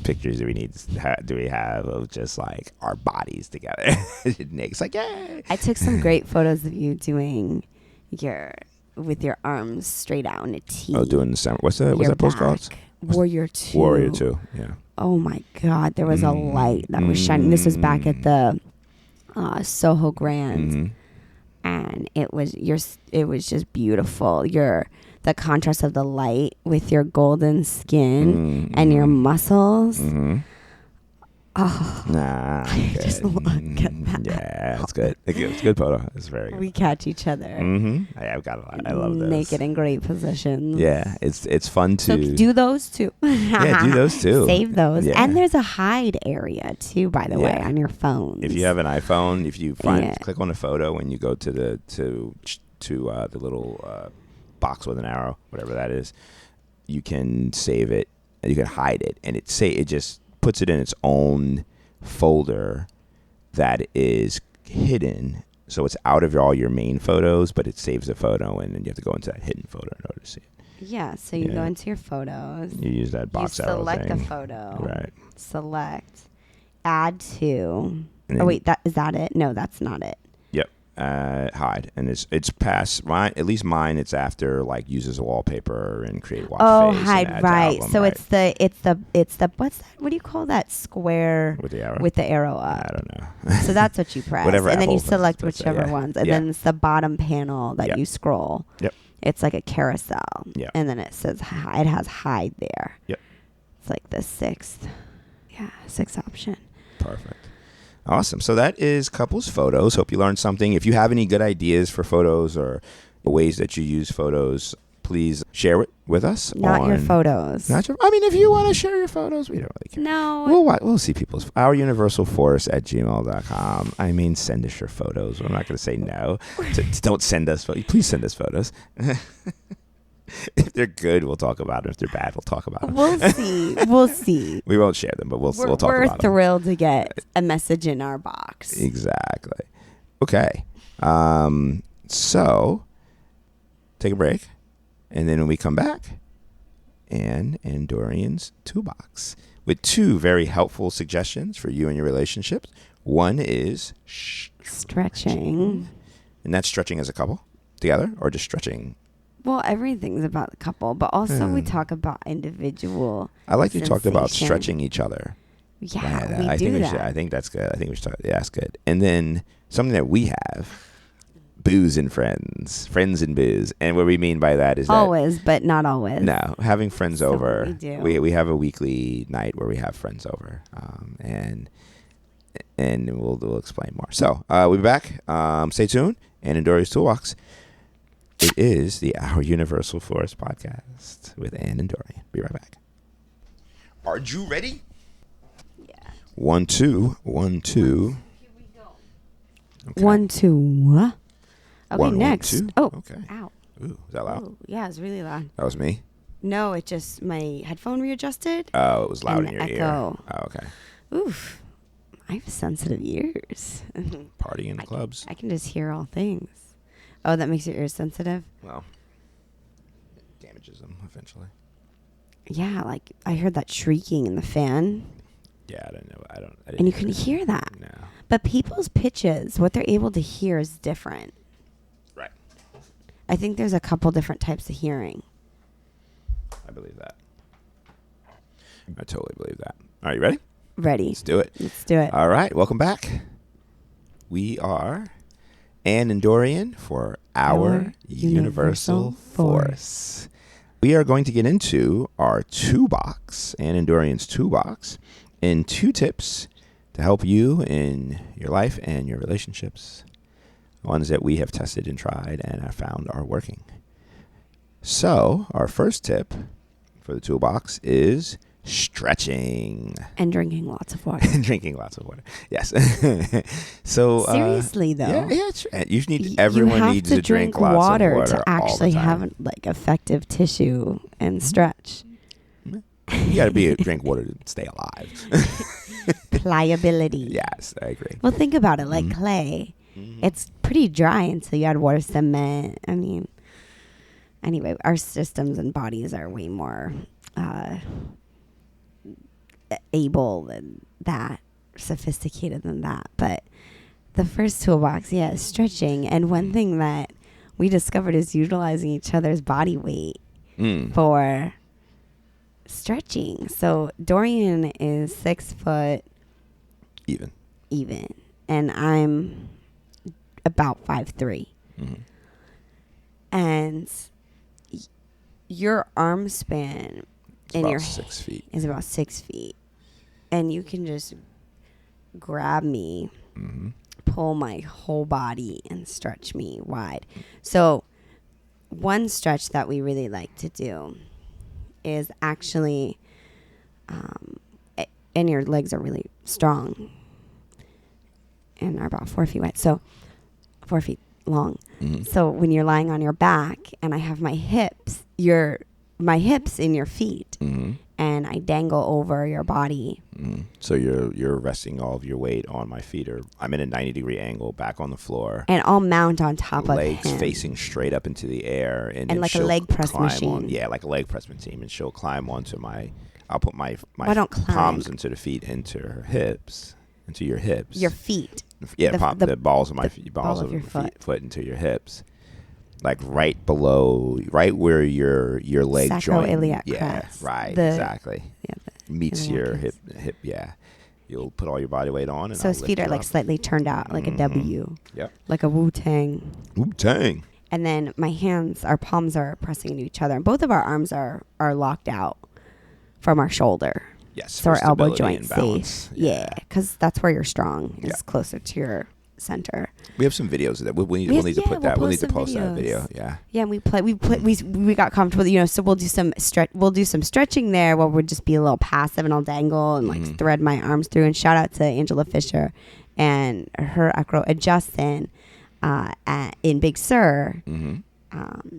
pictures do we have of just like our bodies together? Nick's like, yay. I took some great photos of you doing with your arms straight out in a T. Oh, doing the summer. What's that post called? Warrior 2. Warrior 2. Yeah. Oh my God, there was a light that was shining. This was back at the Soho Grand, and it was just beautiful. The contrast of the light with your golden skin and your muscles. Oh, Nah, I'm good. just look at that. Yeah, it's good. It's a good photo. It's very good. we catch each other Mm-hmm. I've got a lot. I love those. naked in great positions. Yeah, it's fun So to do those too. Yeah, do those too. Save those. Yeah. And there's a hide area too, by the way, Yeah. on your phone. If you have an iPhone, if you find Yeah. click on a photo and you go to the little box with an arrow, whatever that is, you can save it and you can hide it, and it just puts it in its own folder that is hidden. So it's out of all your main photos, but it saves the photo, and then you have to go into that hidden photo in order to see it. Yeah, so you Yeah. go into your photos. You use that box you arrow select thing. a photo. Right. Select. Add to. And Oh then- wait, is that it? No, that's not it. Yep. Hide, and it's past mine. At least mine. It's after like uses wallpaper and create watch Oh, face. and hide, add to right. album, So right. it's the what's that? What do you call that square with the arrow. with the arrow up? I don't know. So that's what you press. Whatever and then you Apple select puts it, whichever yeah. ones. And Yeah. then it's the bottom panel that Yep. you scroll. Yep. It's like a carousel. Yep. And then it says it has hide there. Yep. It's like the sixth option. Perfect. Awesome. So that is couples photos. Hope you learned something. If you have any good ideas for photos or ways that you use photos, please share it with us. Not your on- photos. Not your. I mean, if you want to share your photos, we don't really care. No. We'll see people's ouruniversalforce@gmail.com. I mean, send us your photos. I'm not going to say no. Don't send us photos. Please send us photos. If they're good, we'll talk about them. If they're bad, we'll talk about them. We'll see. We'll see. We won't share them, but we'll talk We're about them. thrilled to get a message in our box. Exactly. Okay. So take a break, and then when we come back, Anne and Dorian's toolbox with two very helpful suggestions for you and your relationships. One is Stretching. and that's stretching as a couple together, or just stretching. Well, everything's about the couple, but also we Hmm. talk about individual. I like you talked about Sensation. stretching each other. Yeah, we I do think that. I think that's good. I think we should talk. Yeah, that's good. And then something that we have, booze and friends and booze. And what we mean by that is that Always, but not always. no, having friends So over. we do. We have a weekly night where we have friends over, and we'll explain more. So we'll be back. Stay tuned. And in Dory's Toolbox, it is the Our Universal Force podcast with Ann and Dorian. Be right back. Are you ready? Yeah. 1, 2, 1, 2. Okay. 1, 2. Okay, 1, next. 1, 2. Oh, Okay. ow. Ooh, is that loud? Oh, yeah, it's really loud. That was me. No, it just my headphone readjusted. Oh, it was loud And in your the ear. echo. Oh, okay. Oof, I have sensitive ears. Party in the clubs. I can just hear all things. Oh, that makes your ears sensitive. Well, it damages them eventually. Yeah, like I heard that shrieking in the fan, Yeah, I don't know. I didn't and you hear can it. hear that. No. But people's pitches, what they're able to hear is different. Right. I think there's a couple different types of hearing. I believe that. I totally believe that. All right, you ready? Ready? Let's do it. Let's do it. All right, welcome back. We are Ann and Dorian for Our Universal Force. We are going to get into our toolbox, Ann and Dorian's toolbox, and 2 tips to help you in your life and your relationships. Ones that we have tested and tried and have found are working. So, our first tip for the toolbox is stretching. And drinking lots of water. And drinking lots of water. Yes. So Seriously, though. yeah, it's, you need. You Everyone have needs to to drink water, lots of water to all actually the have time. like effective tissue and stretch. You got to drink water to stay alive. Pliability. Yes, I agree. Well, think about it. Like Mhm. clay, Mhm. it's pretty dry until you add water, cement. I mean, anyway, our systems and bodies are way more able than that, sophisticated than that. But the first toolbox, yeah, is stretching. And one thing that we discovered is utilizing each other's body weight Mm. for stretching. So Dorian is 6 foot Even. even, and I'm about 5'3", Mhm. and your arm span It's in about your 6 feet. is about 6 feet, and you can just grab me, Mm-hmm. pull my whole body, and stretch me wide. So one stretch that we really like to do is actually, and your legs are really strong and are about 4 feet wide. So 4 feet long. Mm-hmm. So when you're lying on your back and I have my hips in your feet, Mm-hmm. and I dangle over your body. Mm-hmm. So you're resting all of your weight on my feet, or I'm in a 90-degree angle back on the floor. And I'll mount on top of legs him. facing straight up into the air, and like a she'll leg press climb machine. like a leg press machine, and she'll climb onto my. I'll put my Why don't climb? palms into the feet, into her hips, into your hips. Your feet. Yeah, the balls of my feet, balls of your foot into your hips, like right below, right where your leg joint. Sacroiliac Yeah, crest. right, exactly. Yeah, Meets iliac your crest. hip. Yeah, you'll put all your body weight on, and So I'll his feet lift are you like up. slightly turned out, like a W, Yep. like a Wu-Tang. Wu-Tang. And then our palms are pressing into each other, and both of our arms are locked out from our shoulder. Yes. So our for elbow stability joints and balance. stay. Yeah, because that's where you're strong, is Yeah. closer to your center. We have some videos of that. We'll need to put we'll that. We'll need post to some post that videos. video. Yeah. Yeah, and we got comfortable, so we'll do some stretching there where we'll just be a little passive, and I'll dangle and like thread my arms through. And shout out to Angela Fisher and her acro and Justin in Big Sur Mm-hmm.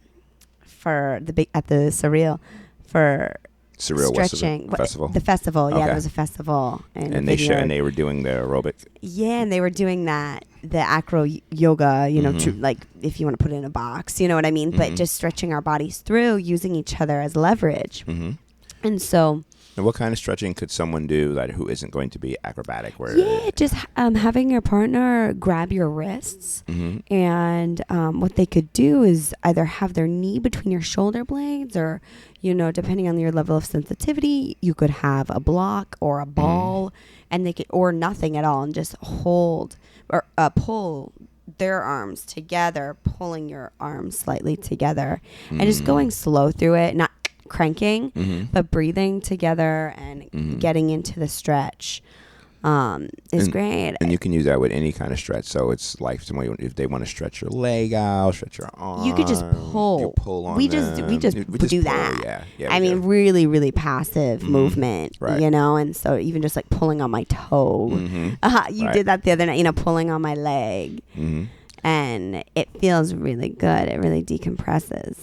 for at the Surreal for Surreal stretching Festival. The festival, yeah, Okay. there was a festival, And they were doing the aerobic. Yeah, and they were doing the acro yoga, like if you want to put it in a box, you know what I mean? But just stretching our bodies through, using each other as leverage. Mm-hmm. And so, And what kind of stretching could someone do that who isn't going to be acrobatic? just having your partner grab your wrists, Mm-hmm. and what they could do is either have their knee between your shoulder blades, or, depending on your level of sensitivity, you could have a block or a ball, and they could, or nothing at all, and just hold or pull their arms together, pulling your arms slightly together, and just going slow through it, not cranking, but breathing together and getting into the stretch is great. And you can use that with any kind of stretch. So it's like if they want to stretch your leg out, stretch your arm. You could just pull. You pull on we them. just We do pull, that. Yeah. I mean, really, really passive movement, Right. And so even just like pulling on my toe, you Right. did that the other night, pulling on my leg, and it feels really good. It really decompresses.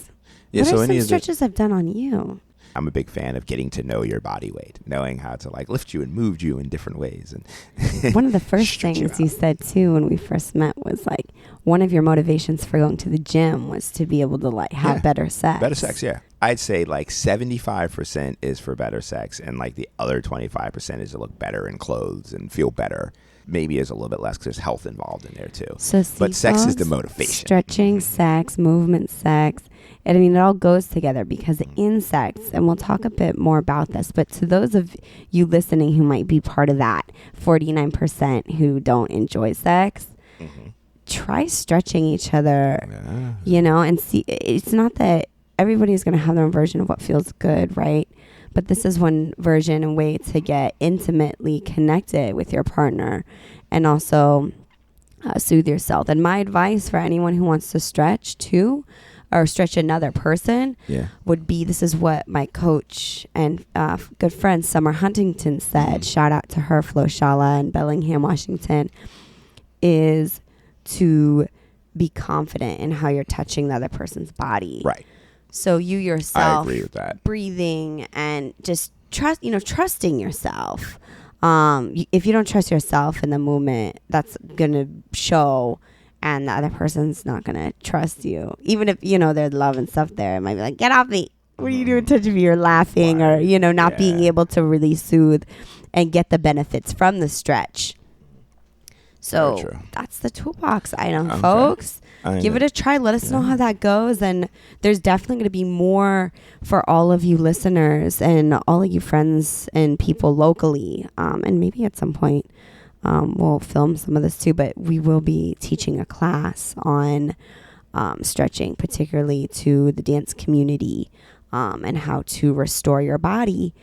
Yeah. What So are any some of the, stretches I've done on you? I'm a big fan of getting to know your body weight, knowing how to like lift you and move you in different ways. And One of the first stretch things you you said too when we first met was like one of your motivations for going to the gym was to be able to like have better sex. Better sex, yeah. I'd say like 75% is for better sex, and like the other 25% is to look better in clothes and feel better. Maybe there's a little bit less because there's health involved in there too. So But sex is folks, the motivation. Stretching, sex, movement, sex. And I mean, it all goes together because in sex, and we'll talk a bit more about this, but to those of you listening who might be part of that 49% who don't enjoy sex, try stretching each other, and see. It's not that everybody's going to have their own version of what feels good, right? But this is one version and way to get intimately connected with your partner and also soothe yourself. And my advice for anyone who wants to stretch too, or stretch another person, would be, this is what my coach and good friend Summer Huntington said, shout out to her, Flo Shala in Bellingham, Washington, is to be confident in how you're touching the other person's body. Right. So you yourself, I agree with that. breathing and just trusting yourself. If you don't trust yourself in the movement, that's going to show, and the other person's not going to trust you. Even if, there's love and stuff there, it might be like, get off me. What are you doing touching me? You're laughing or, not being able to really soothe and get the benefits from the stretch. So that's the toolbox item, folks. Give it a try. Let us know how that goes. And there's definitely going to be more for all of you listeners and all of you friends and people locally. And maybe at some point we'll film some of this too. But we will be teaching a class on stretching, particularly to the dance community, and how to restore your body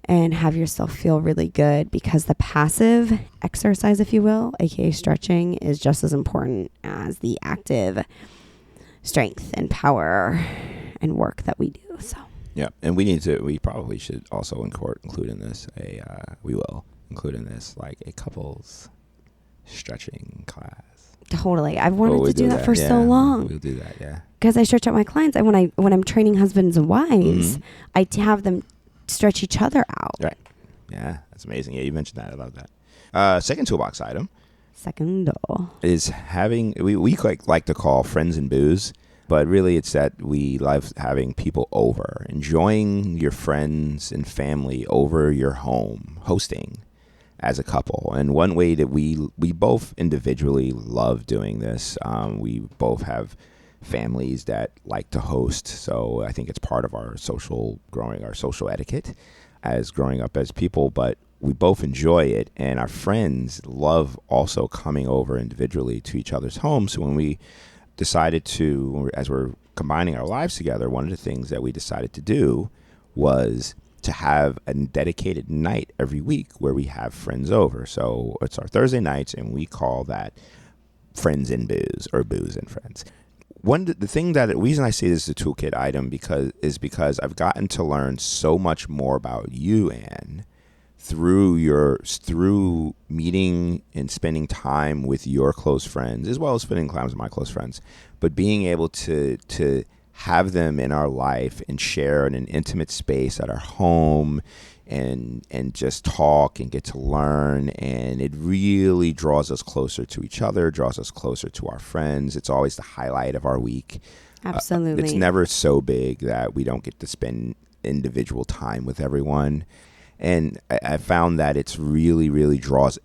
and have yourself feel really good, because the passive exercise, if you will, aka stretching, is just as important as the active strength and power and work that we do. So Yeah, and we probably should also include in this we will include in this like a couples stretching class. totally, I've wanted We'll to do that for so yeah. long, We'll do that, yeah. because I stretch out my clients, and when I'm training husbands and wives, have them stretch each other out. Right. Yeah, that's amazing. Yeah, you mentioned that. I love that. Second toolbox item Second, is having we like to call friends and booze, but really it's that we love having people over, enjoying your friends and family over your home, hosting as a couple. And one way that we both individually love doing this, we both have families that like to host, so I think it's part of our social etiquette as growing up as people, but we both enjoy it, and our friends love also coming over individually to each other's homes. So when we decided to, as we're combining our lives together, one of the things that we decided to do was to have a dedicated night every week where we have friends over. So it's our Thursday nights, and we call that Friends and Booze, or Booze and Friends. The reason I say this is a toolkit item because I've gotten to learn so much more about you, Anne, through meeting and spending time with your close friends, as well as spending time with my close friends, but being able to have them in our life and share in an intimate space at our home and just talk and get to learn. And it really draws us closer to each other, draws us closer to our friends. It's always the highlight of our week. absolutely. It's never so big that we don't get to spend individual time with everyone. And I found that it's really draws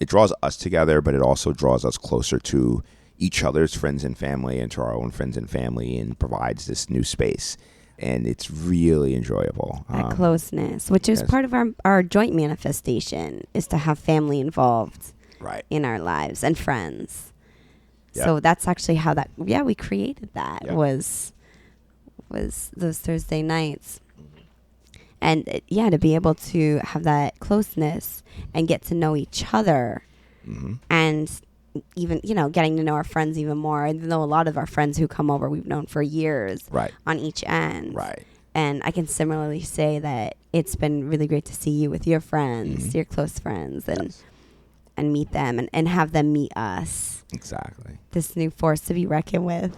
us together, but it also draws us closer to each other's friends and family and to our own friends and family, and provides this new space. And it's really enjoyable. That closeness, which is part of our joint manifestation, is to have family involved right in our lives and friends. Yep. So that's actually how we created that. Yep. was those Thursday nights. And to be able to have that closeness and get to know each other, and even, getting to know our friends even more, even though a lot of our friends who come over we've known for years on each end. Right. And I can similarly say that it's been really great to see you with your friends, your close friends, and meet them and have them meet us. Exactly. This new force to be reckoned with.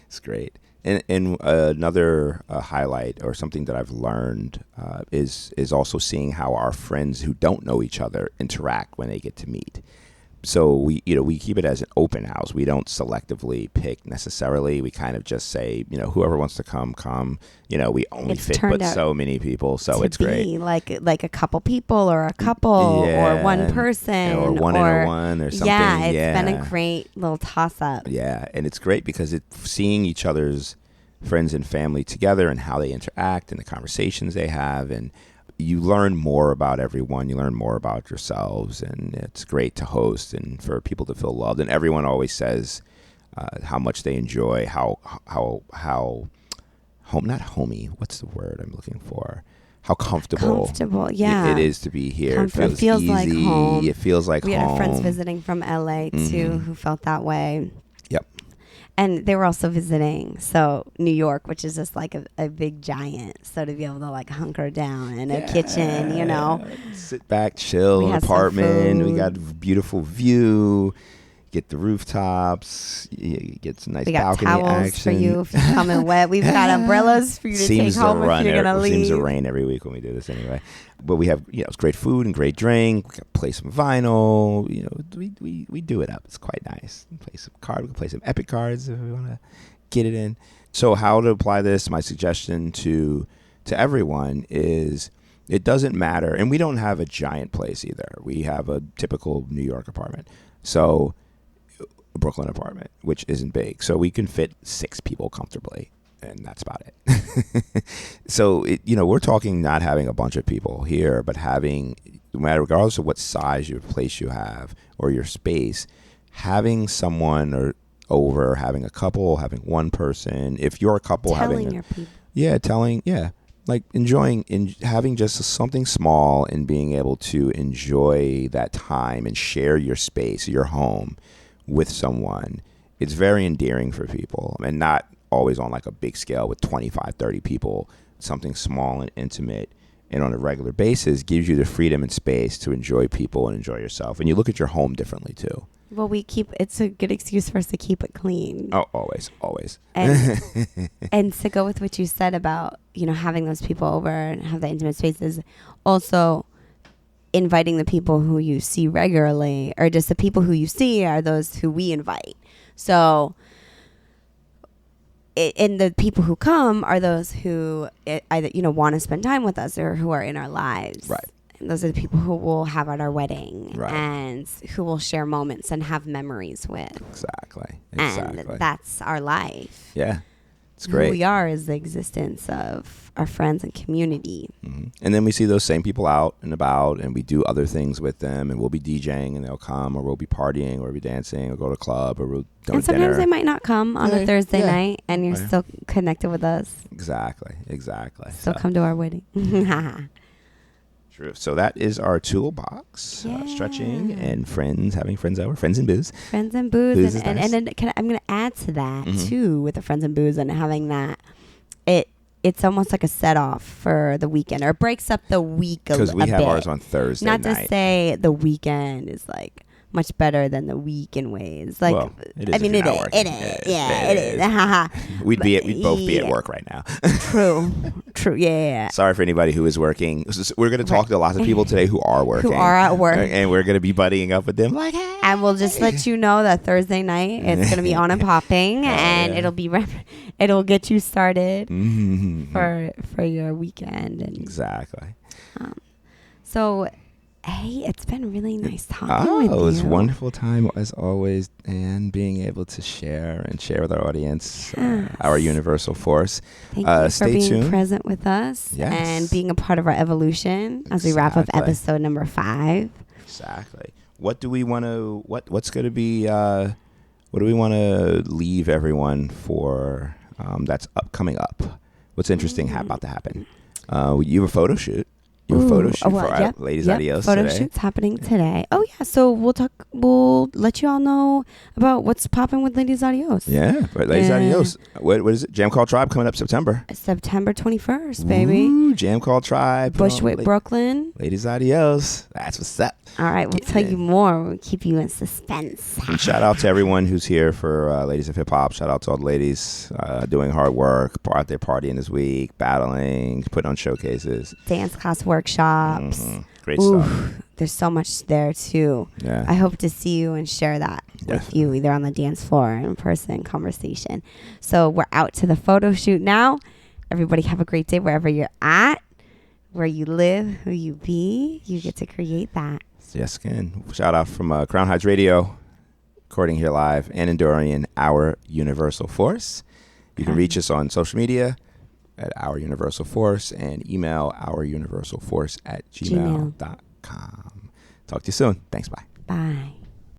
It's great. And another highlight, or something that I've learned, is also seeing how our friends who don't know each other interact when they get to meet. So we keep it as an open house. We don't selectively pick necessarily. We kind of just say, whoever wants to come. We only fit but so many people, so it's great. Like a couple people, or a couple, or one person, or one and a one, or something. Yeah, it's been a great little toss up. Yeah, and it's great because seeing each other's friends and family together and how they interact and the conversations they have, and you learn more about everyone. You learn more about yourselves, and it's great to host and for people to feel loved. And everyone always says how much they enjoy not homey. What's the word I'm looking for? How comfortable yeah. it is to be here. It feels easy. like home. It feels like home. We had friends visiting from LA too who felt that way. Yep. And they were also visiting, New York, which is just like a big giant. So to be able to like hunker down in a kitchen, sit back, chill, in an apartment. We got a beautiful view. Get the rooftops. You get some nice balcony action. We got towels for you if you're coming wet. We've got umbrellas for you to take home if you're gonna leave. Seems to rain every week when we do this anyway. But we have it's great food and great drink. We can play some vinyl. We do it up. It's quite nice. We play some cards. We can play some Epic cards if we want to get it in. So how to apply this? My suggestion to everyone is, it doesn't matter, and we don't have a giant place either. We have a typical New York apartment. So a Brooklyn apartment, which isn't big. So we can fit 6 people comfortably, and that's about it. So, we're talking not having a bunch of people here, but having, regardless of what size your place you have or your space, having someone having a couple, having one person. If you're a couple, telling your people. Yeah, like having just something small and being able to enjoy that time and share your space, your home with someone. It's very endearing for people, and not always on like a big scale with 25, 30 people. Something small and intimate and on a regular basis gives you the freedom and space to enjoy people and enjoy yourself. And you look at your home differently too. Well, it's a good excuse for us to keep it clean. Oh, always. And to go with what you said about, having those people over and have the intimate spaces, also inviting the people who you see regularly, or just the people who you see are those who we invite. So, and the people who come are those who either, want to spend time with us or who are in our lives. Right. And those are the people who we'll have at our wedding, right, and who we'll share moments and have memories with. Exactly. And that's our life. Yeah. It's great. Who we are is the existence of our friends and community. Mm-hmm. And then we see those same people out and about, and we do other things with them, and we'll be DJing and they'll come, or we'll be partying, or we'll be dancing, or go to a club, or we'll go and to dinner. Sometimes they might not come on a Thursday night, and you're still connected with us. Exactly. So come to our wedding. True. So that is our toolbox. Stretching and having friends over, friends and booze. Friends and booze. Booze and nice. then I'm going to add to that, too, with the friends and booze, and having that. It's almost like a set off for the weekend, or it breaks up the week a bit. Because we have ours on Thursday night. Not to say the weekend is like much better than the week in ways. Like, well, it is. It is. We'd both be at work right now. True. Yeah. Sorry for anybody who is working. We're going to talk to lots of people today who are working. Who are at work. And we're going to be buddying up with them like, hey. And we'll just let you know that Thursday night it's going to be on and popping, and it'll get you started for your weekend. And, exactly. So, hey, it's been a really nice talking with you. It was a wonderful time as always, and being able to share with our audience our universal force. Thank you for being tuned. Present with us and being a part of our evolution as we wrap up episode number 5. Exactly. What do we want to? What's going to be? What do we want to leave everyone for? That's coming up. What's interesting about to happen? You have a photo shoot. You have a photo shoot for our Ladies Adios photo today. shoot's happening today. Oh yeah, so we'll let you all know about what's popping with Ladies Adios. Yeah, but Ladies Adios. What is it? Jam Call Tribe coming up September 21st, baby. Ooh, Jam Call Tribe. Bushwick, Brooklyn. Ladies Adios. That's what's up. All right, we'll tell you more. We'll keep you in suspense. And shout out to everyone who's here for Ladies of Hip Hop. Shout out to all the ladies doing hard work, out there partying this week, battling, putting on showcases. Dance class workshops. Great stuff. There's so much there, too. Yeah. I hope to see you and share that with you, either on the dance floor or in person conversation. So we're out to the photo shoot now. Everybody have a great day wherever you're at, where you live, who you be. You get to create that. Yes, again. Shout out from Crown Heights Radio, recording here live, and enduring Our Universal Force. You can reach us on social media at Our Universal Force, and email ouruniversalforce@gmail.com. Talk to you soon. Thanks. Bye. Bye.